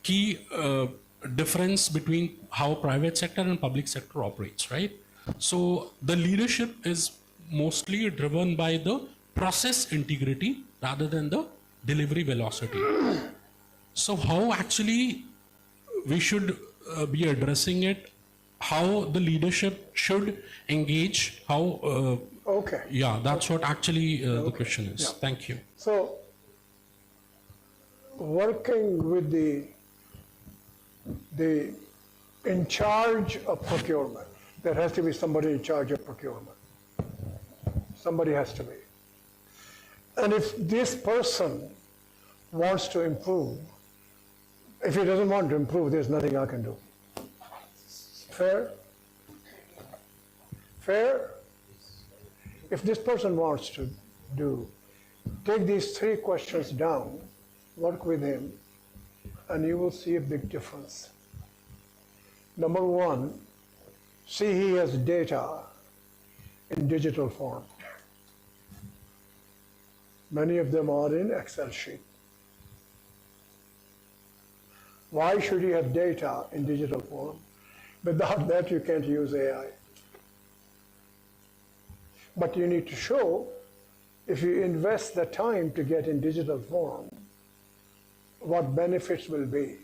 key difference between how private sector and public sector operates, right? So the leadership is mostly driven by the process integrity rather than the delivery velocity. So how actually we should be addressing it, how the leadership should engage, how okay. Yeah, that's what actually the question is. Yeah. Thank you. So, working with the in charge of procurement, there has to be somebody in charge of procurement. Somebody has to be. And if this person wants to improve, if he doesn't want to improve, there's nothing I can do. Fair? Fair? If this person wants to take these 3 questions down, work with him, and you will see a big difference. Number 1, see he has data in digital form. Many of them are in Excel sheet. Why should you have data in digital form? Without that, you can't use AI. But you need to show, if you invest the time to get in digital form, what benefits will be.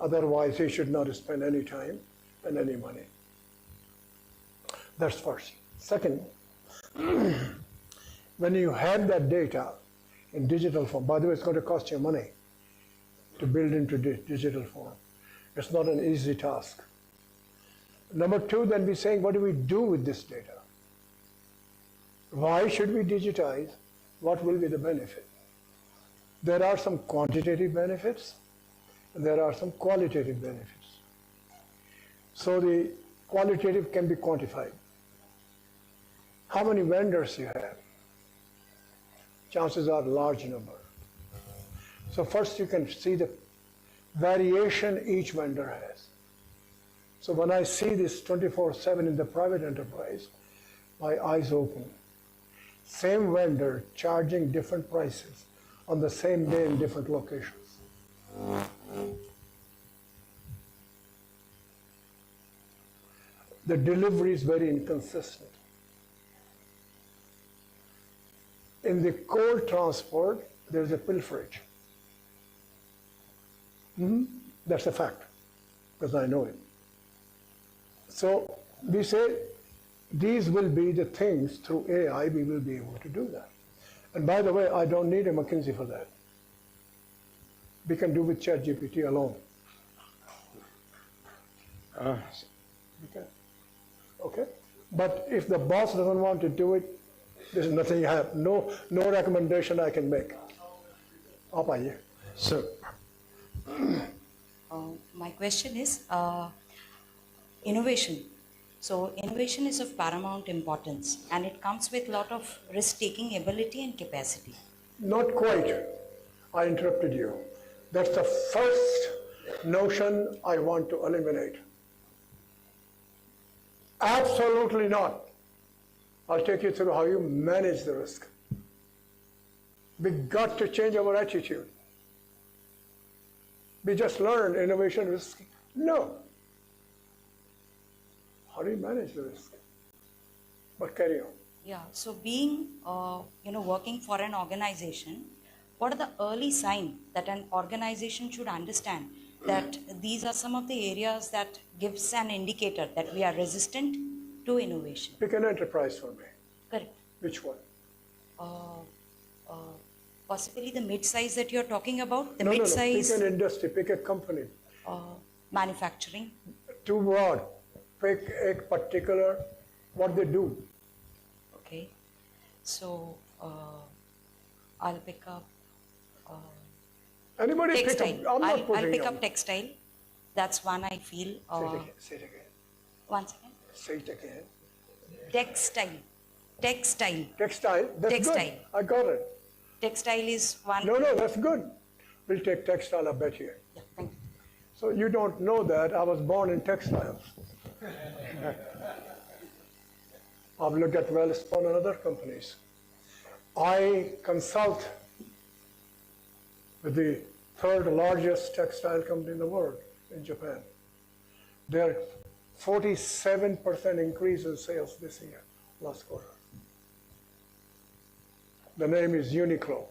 Otherwise, he should not spend any time and any money. That's first. Second, when you have that data in digital form, by the way, it's going to cost you money to build into digital form. It's not an easy task. Number 2, then we're saying, what do we do with this data? Why should we digitize? What will be the benefit? There are some quantitative benefits, and there are some qualitative benefits. So the qualitative can be quantified. How many vendors you have? Chances are large number. So first you can see the variation each vendor has. So when I see this 24/7 in the private enterprise, my eyes open. Same vendor charging different prices on the same day in different locations. The delivery is very inconsistent. In the cold transport, there's a pilferage. That's a fact, because I know it. So we say these will be the things through AI we will be able to do that. And by the way, I don't need a McKinsey for that. We can do with ChatGPT alone. Okay? But if the boss doesn't want to do it, there's nothing I have, no recommendation I can make. Up here. Sir. My question is innovation. So innovation is of paramount importance, and it comes with a lot of risk-taking ability and capacity. Not quite. I interrupted you. That's the first notion I want to eliminate. Absolutely not. I'll take you through how you manage the risk. We've got to change our attitude. We just learned innovation risk. No. How do you manage the risk? But carry on. Yeah. So being, working for an organization, what are the early signs that an organization should understand that these are some of the areas that gives an indicator that we are resistant to innovation? Pick an enterprise for me. Correct. Which one? Possibly the mid-size that you're talking about. The No. mid-size. Pick an industry. Pick a company. Manufacturing. Too broad. Pick a particular what they do. Okay. So I'll pick up Anybody textile. pick up? I'm not I'll putting pick you up on. textile. That's one I feel. Say it again. One second. Say it again. Textile. Textile. Textile. That's Textile. good. I got it. Textile is one. No, that's good. We'll take textile, I bet you. Yeah, thank you. So you don't know that I was born in textiles. I've looked at Wellspun and other companies. I consult with the 3rd largest textile company in the world, in Japan. Their 47% increase in sales this year, last quarter. The name is Uniqlo.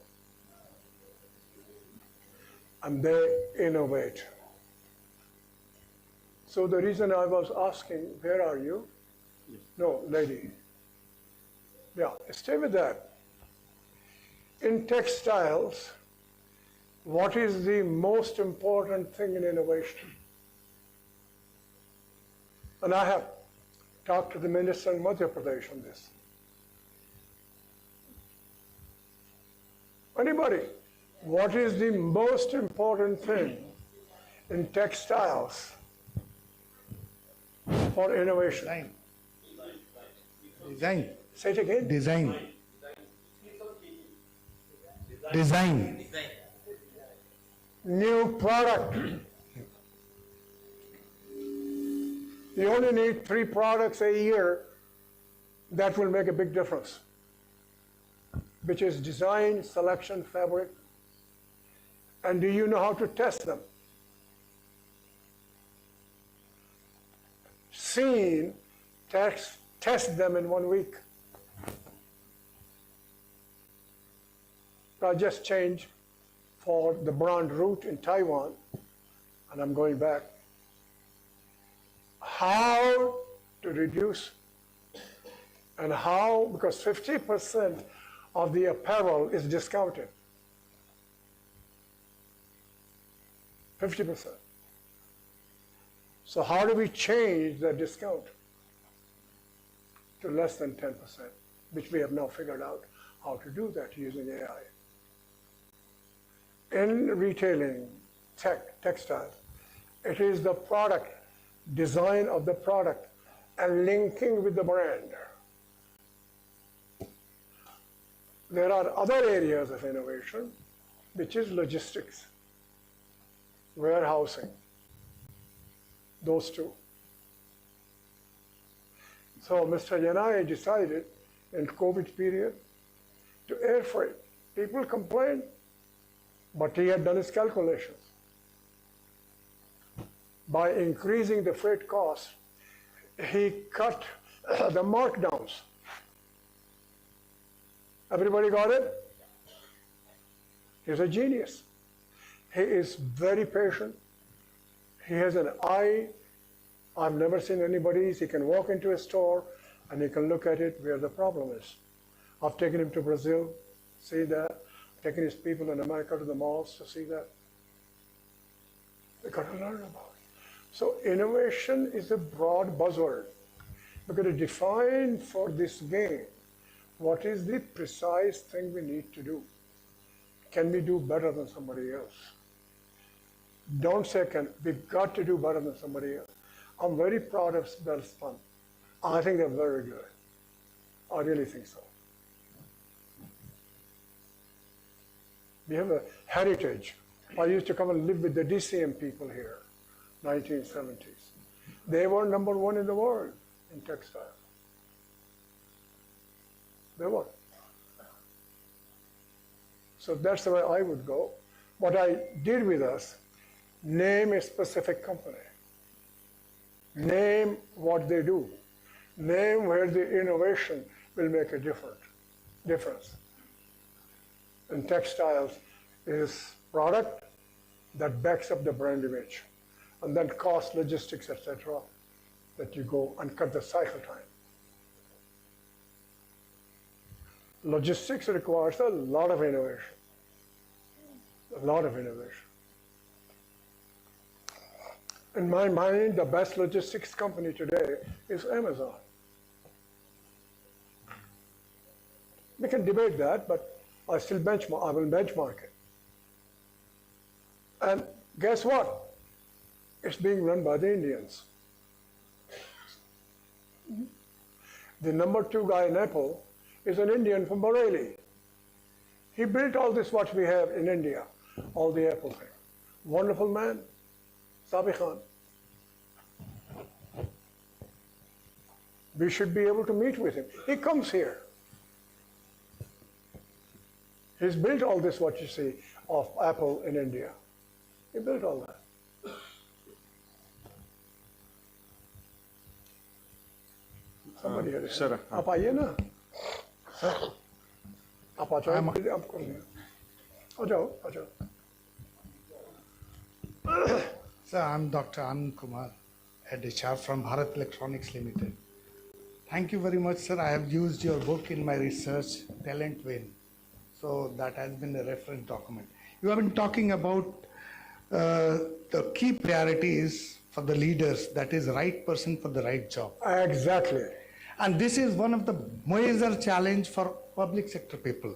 And they innovate. So the reason I was asking, where are you? No, lady. Yeah, stay with that. In textiles, what is the most important thing in innovation? And I have talked to the minister in Madhya Pradesh on this. Anybody? What is the most important thing in textiles for innovation? Design. Say it again. Design. Design. New product. You only need 3 products a year that will make a big difference, which is design, selection, fabric. And do you know how to test them? Seen, test them in 1 week. I just changed for the brand route in Taiwan, and I'm going back. How to reduce and how, because 50% of the apparel is discounted. 50%. So how do we change the discount to less than 10%, which we have now figured out how to do that using AI. In retailing, textiles, it is the product, design of the product, and linking with the brand. There are other areas of innovation, which is logistics, warehousing, those two. So Mr. Yanai decided in COVID period to air freight. People complained, but he had done his calculations. By increasing the freight cost, he cut the markdowns. Everybody got it? He's a genius. He is very patient. He has an eye. I've never seen anybody's. He can walk into a store and he can look at it where the problem is. I've taken him to Brazil, see that. Taken his people in America to the malls to see that. They got to learn about it. So innovation is a broad buzzword. We're going to define for this game what is the precise thing we need to do. Can we do better than somebody else? Don't say can. We've got to do better than somebody else. I'm very proud of Spellspun. I think they're very good. I really think so. We have a heritage. I used to come and live with the DCM people here, 1970s. They were #1 in the world in textile. They were. So that's the way I would go. What I did with us, name a specific company. Name what they do. Name where the innovation will make a difference. In textiles is product that backs up the brand image, and then cost, logistics, etc., that you go and cut the cycle time. Logistics requires a lot of innovation. A lot of innovation. In my mind, the best logistics company today is Amazon. We can debate that, but I will benchmark it. And guess what? It's being run by the Indians. The #2 guy in Apple is an Indian from Bareilly. He built all this what we have in India, all the Apple thing. Wonderful man, Sabi Khan. We should be able to meet with him. He comes here. He's built all this what you see of Apple in India. He built all that. Somebody here. Sir. आप आइए ना. आप आ जाओ. आपको आ जाओ. Sir, I'm Dr. Anand Kumar, Head HR from Bharat Electronics Limited. Thank you very much, sir. I have used your book in my research, Talent Win. So that has been a reference document. You have been talking about the key priorities for the leaders, that is right person for the right job. Exactly. And this is one of the major challenge for public sector people,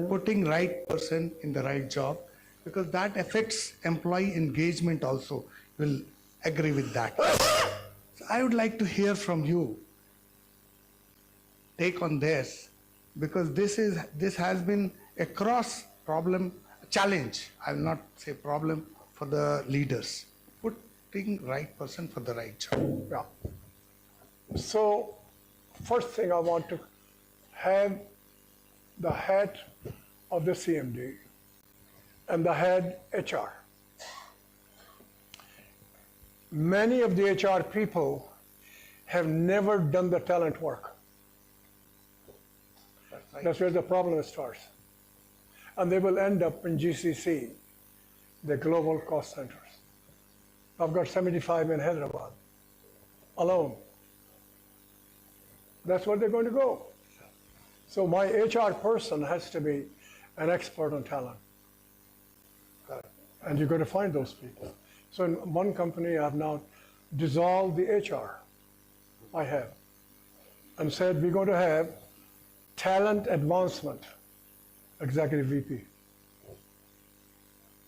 putting right person in the right job, because that affects employee engagement also. Will agree with that. So I would like to hear from you take on this, because this has been a cross problem challenge. I will not say problem for the leaders. Putting right person for the right job. Yeah. So first thing I want to have the head of the CMD and the head HR. Many of the HR people have never done the talent work. That's where the problem starts. And they will end up in GCC, the global cost centers. I've got 75 in Hyderabad alone. That's where they're going to go. So my HR person has to be an expert on talent. And you're going to find those people. So in one company, I've now dissolved the HR I have and said we're going to have talent advancement executive VP.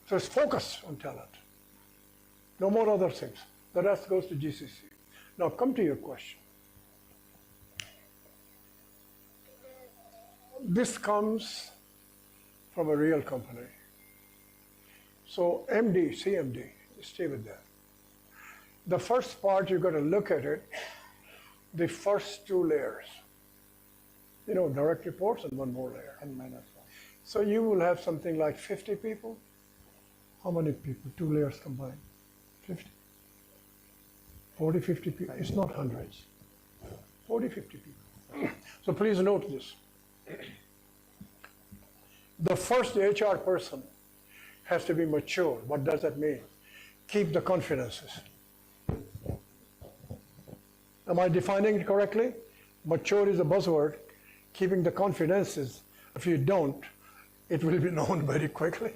So it's focused on talent. No more other things. The rest goes to GCC. Now come to your question. This comes from a real company. So MD, CMD, stay with that. The first part, you've got to look at it, the first two layers. You know, direct reports and one more layer. And minus one. So you will have something like 50 people. How many people? Two layers combined. 50? 40, 50 people. It's not hundreds. 40, 50 people. So please note this. The first HR person has to be mature. What does that mean? Keep the confidences. Am I defining it correctly? Mature is a buzzword. Keeping the confidences. If you don't, it will be known very quickly.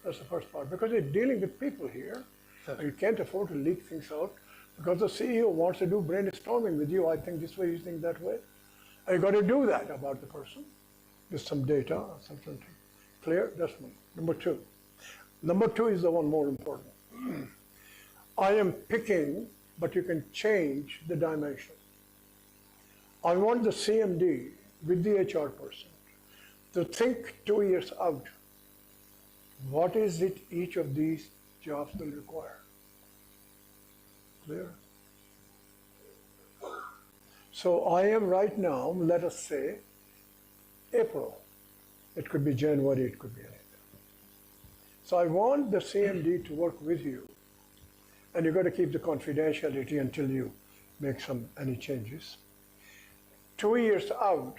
That's the first part. Because you're dealing with people here. You can't afford to leak things out. Because the CEO wants to do brainstorming with you. I think this way, you think that way. And you got to do that about the person. With some data or something. Clear? That's one. Number two. Number two is the one more important. I am picking, but you can change the dimension. I want the CMD with the HR person to think 2 years out. What is it each of these jobs will require? Clear? So I am right now, let us say, April. It could be January, it could be anything. So I want the CMD to work with you, and you've got to keep the confidentiality until you make any changes. 2 years out,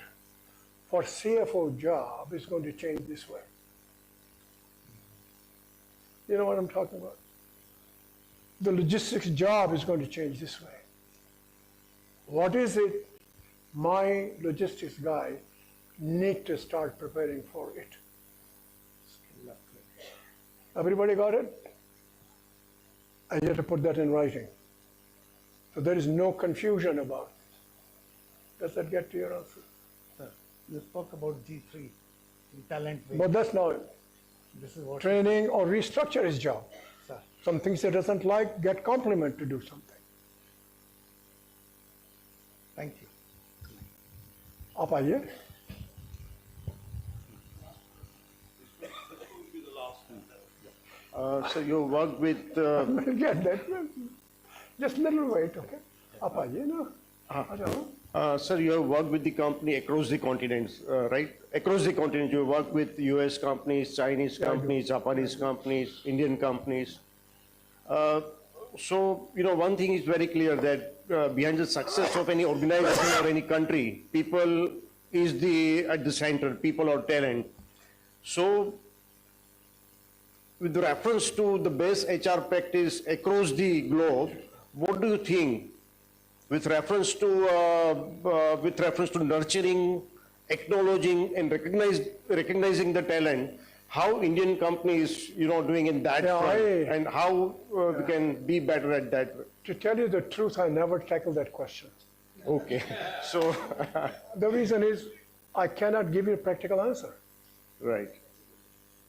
for CFO job is going to change this way. You know what I'm talking about? The logistics job is going to change this way. What is it my logistics guy need to start preparing for it? Everybody got it? And you have to put that in writing. So there is no confusion about it. Does that get to your answer? Sir, you spoke about G3 in talent. But that's not This is what training or restructure his job. Sir. Some things he doesn't like, get compliment to do something. Thank you. आप आइए. So you work with... Get that. Just little wait, okay? आप आइए ना. आ जाओ. Sir, you have worked with the company across the continents, right? Across the continent, you work with US companies, Chinese companies, Japanese companies, Indian companies. So, you know, one thing is very clear that behind the success of any organization or any country, people is at the center, people or talent. So, with reference to the best HR practice across the globe, what do you think with reference to nurturing, acknowledging, and recognizing the talent? How Indian companies, you know, doing in that front, and how we can be better at that? To tell you the truth, I never tackled that question. Okay, so the reason is I cannot give you a practical answer. Right.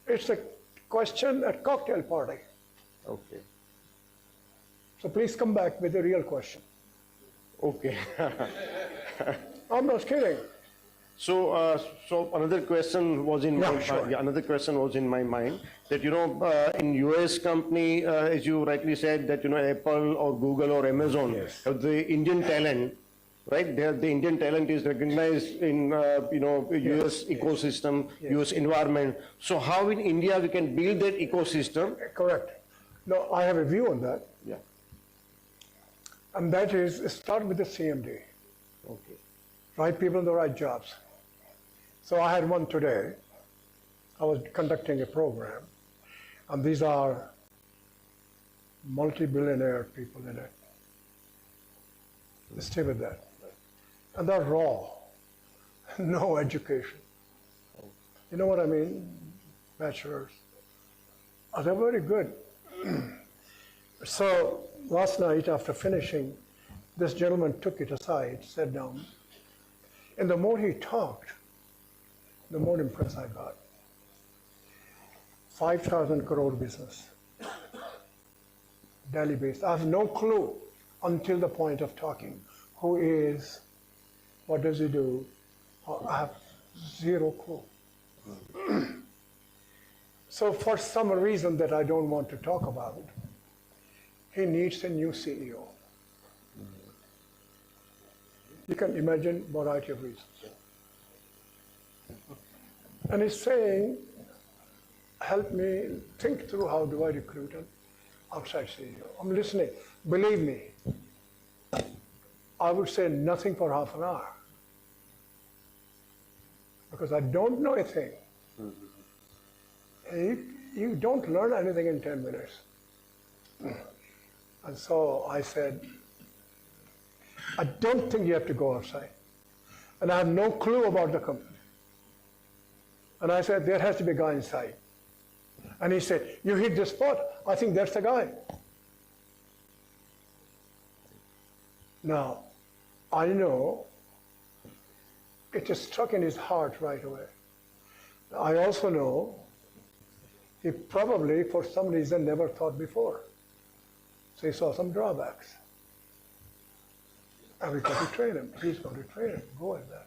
It's a question at cocktail party. Okay. So please come back with a real question. Okay. I'm not kidding. So, so another question was in my sure. another question was in my mind that in US company, as you rightly said, that Apple or Google or Amazon have the Indian talent, right? The Indian talent is recognized in US ecosystem, US environment. So how in India we can build that ecosystem? Correct. No, I have a view on that. Yeah. And that is, start with the CMD. Okay. Right people in the right jobs. So I had one today. I was conducting a program, and these are multi-billionaire people in it. Stay with that. And they're raw, no education. You know what I mean? Bachelors. They're very good. So last night after finishing, this gentleman took it aside, sat down, and the more he talked, the more impressed I got. 5,000 crore business, Delhi based. I have no clue until the point of talking. Who is, what does he do? I have zero clue. So for some reason that I don't want to talk about, he needs a new CEO. You can imagine a variety of reasons. And he's saying, help me think through how do I recruit an outside CEO. I'm listening. Believe me, I would say nothing for half an hour. Because I don't know a thing. You don't learn anything in 10 minutes. And so I said, I don't think you have to go outside. And I have no clue about the company. And I said, there has to be a guy inside. And he said, you hit the spot. I think that's the guy. Now, I know it just struck in his heart right away. I also know he probably, for some reason, never thought before. So he saw some drawbacks. And we got to train him. He's going to train him. Go with that.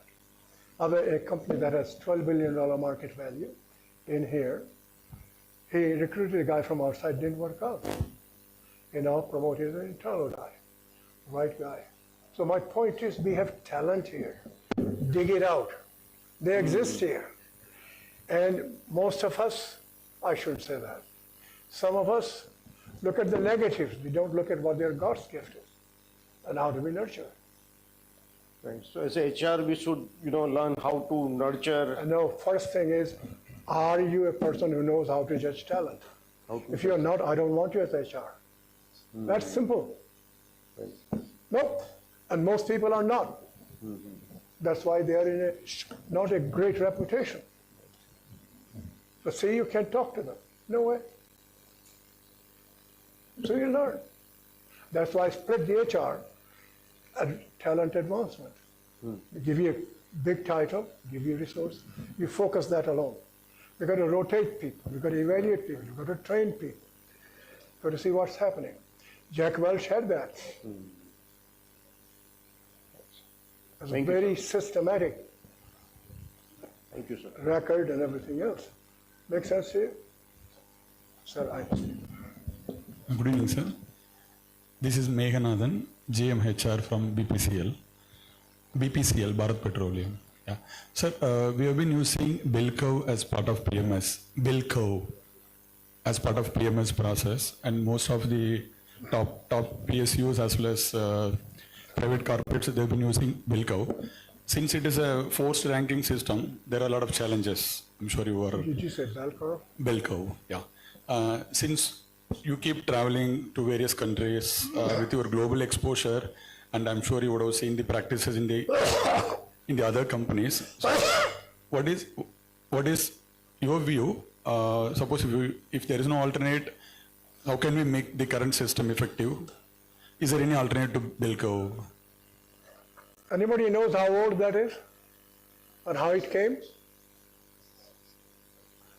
A company that has $12 billion market value in here, he recruited a guy from outside, didn't work out. He now promoted an internal guy, right guy. So my point is we have talent here. Dig it out. They exist here. And most of us, I shouldn't say that. Some of us look at the negatives. We don't look at what their God's gift is and how do we nurture it. Right. So as a HR, we should, learn how to nurture. No, first thing is, are you a person who knows how to judge talent? If you're not, I don't want you as HR. That's simple. Right. No, and most people are not. That's why they are in not a great reputation. So see, you can't talk to them. No way. So you learn. That's why I split the HR and talent advancement. Give you a big title, give you resource, you focus that alone. You've got to rotate people, you've got to evaluate people, you've got to train people, you've got to see what's happening. Jack Welch had that. It's a very systematic Thank you, sir. record and everything else. Make sense to you? Sir, Good evening, sir. This is Meghanathan, GMHR from BPCL, Bharat Petroleum. Yeah. Sir, we have been using bill curve as part of PMS, bill curve as part of PMS process, and most of the top PSUs as well as private corporates, they've been using bill curve. Since it is a forced ranking system, there are a lot of challenges. I'm sure you are. Did you say bell curve? Bell curve, yeah. Since you keep traveling to various countries with your global exposure, and I'm sure you would have seen the practices in the other companies. So what is your view? Suppose if there is no alternate, how can we make the current system effective? Is there any alternate to bill curve? Anybody knows how old that is? And how it came?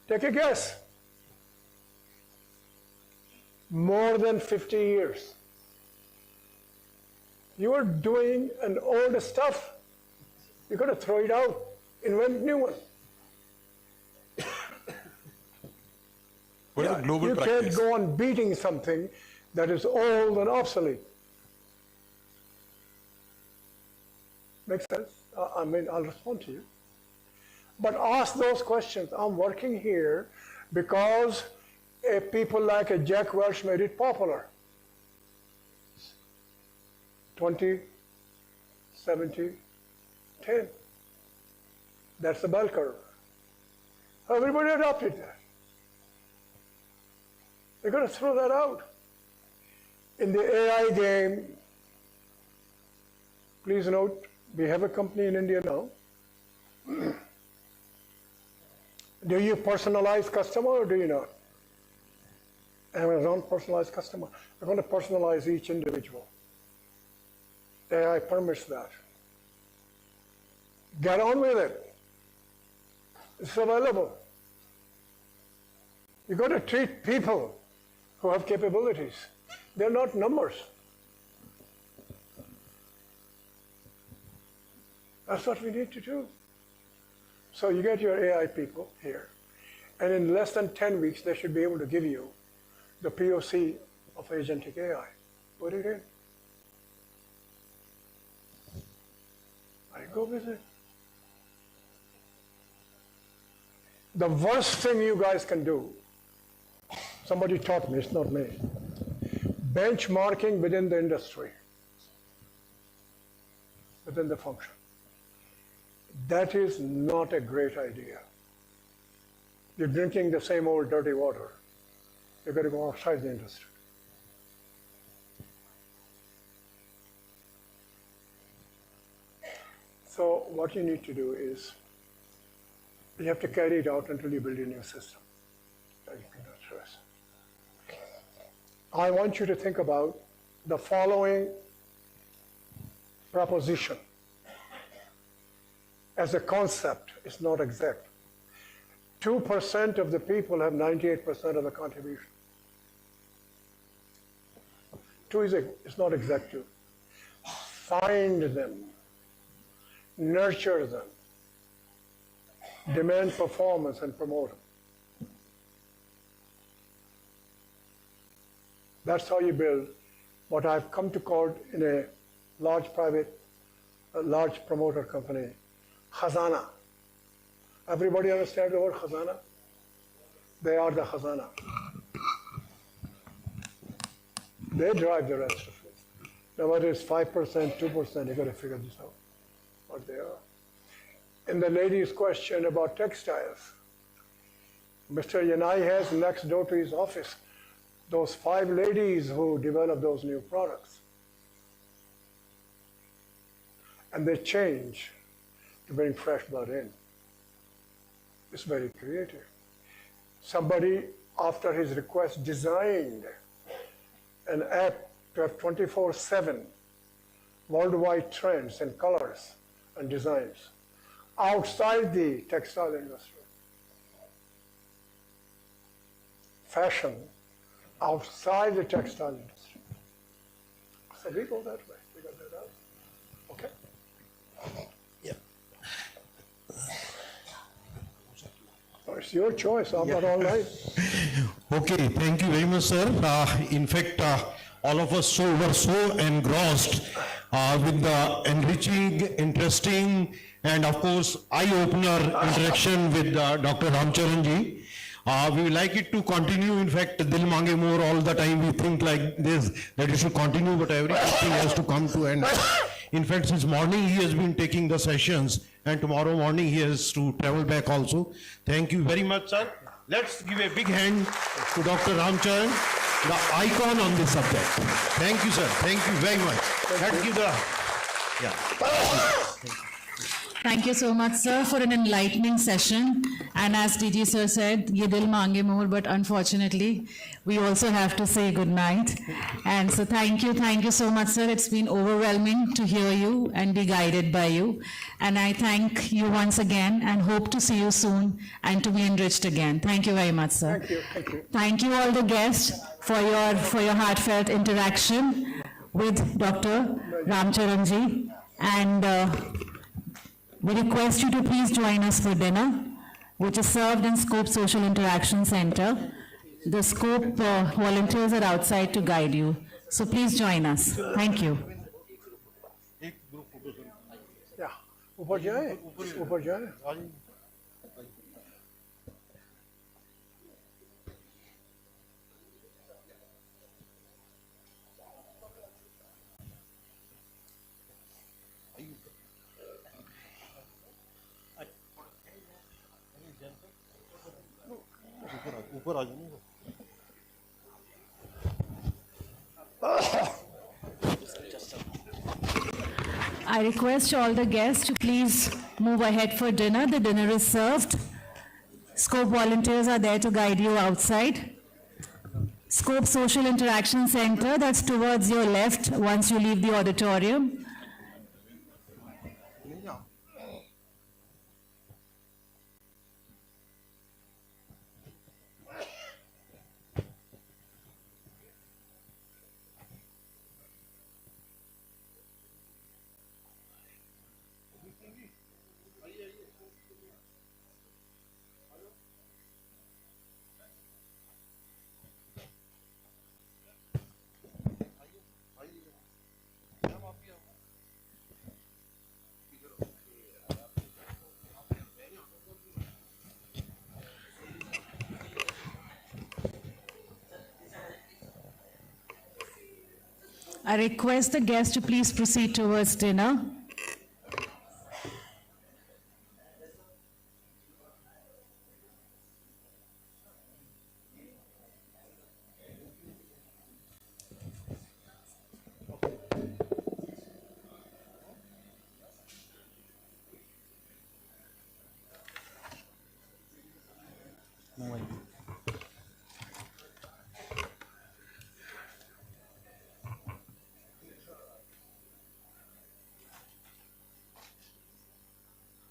Take a guess. More than 50 years. You are doing an old stuff. You got to throw it out, invent new one. What is the global you practice? can't go on beating something that is old and obsolete. Makes sense? I mean, I'll respond to you. But ask those questions. I'm working here because people like Jack Welch made it popular. 20, 70, 10. That's the bell curve. Everybody adopted that. They're going to throw that out. In the AI game, please note, we have a company in India now. Do you personalize customer or do you not? Amazon personalized customer. We're going to personalize each individual. AI permits that. Get on with it. It's available. You've got to treat people who have capabilities. They're not numbers. That's what we need to do. So you get your AI people here, and in less than 10 weeks, they should be able to give you the POC of agentic AI. Put it in. I go with it. The worst thing you guys can do, somebody taught me, it's not me, benchmarking within the industry, within the function. That is not a great idea. You're drinking the same old dirty water. You've got to go outside the industry. So what you need to do is, you have to carry it out until you build a new system that you can address. I want you to think about the following proposition. As a concept, it's not exact. 2% of the people have 98% of the contribution. 2 is not exact 2. Find them, nurture them, demand performance and promote them. That's how you build what I've come to call in a large large promoter company, Khazana. Everybody understand the word Khazana? They are the Khazana. They drive the rest of it. Now whether it's 5%, 2%, you got to figure this out, what they are. And the lady's question about textiles. Mr. Yanai has next door to his office those 5 ladies who develop those new products. And they change to bring fresh blood in. It's very creative. Somebody, after his request, designed an app to have 24/7 worldwide trends and colors and designs outside the textile industry. Fashion outside the textile industry. So we go that way. We got that out. Okay? Yeah. Oh, it's your choice. I'm not online. Okay, thank you very much, sir. In fact, all of us were so engrossed with the enriching, interesting, and of course, eye-opener interaction with Dr. Ramcharan ji. We would like it to continue. In fact, Dil Mange More, all the time we think like this, that it should continue, but everything has to come to end. In fact, since morning he has been taking the sessions, and tomorrow morning he has to travel back also. Thank you very much, sir. Let's give a big hand to Dr. Ramcharan, the icon on this subject. Thank you, sir. Thank you very much. Let's give the, yeah. Thank you so much, sir, for an enlightening session. And as DG sir said, ye dil mange more, but unfortunately, we also have to say good night. And so thank you so much, sir. It's been overwhelming to hear you and be guided by you. And I thank you once again and hope to see you soon and to be enriched again. Thank you very much, sir. Thank you. Thank you. Thank you all the guests for your heartfelt interaction with Dr. Charan ji. And we request you to please join us for dinner, which is served in Scope Social Interaction Center. The Scope volunteers are outside to guide you. So please join us. Thank you. Yeah. ऊपर जाए. ऊपर आ जाओ. I request all the guests to please move ahead for dinner. The dinner is served. Scope volunteers are there to guide you outside. Scope Social Interaction Center, that's towards your left once you leave the auditorium. I request the guests to please proceed towards dinner.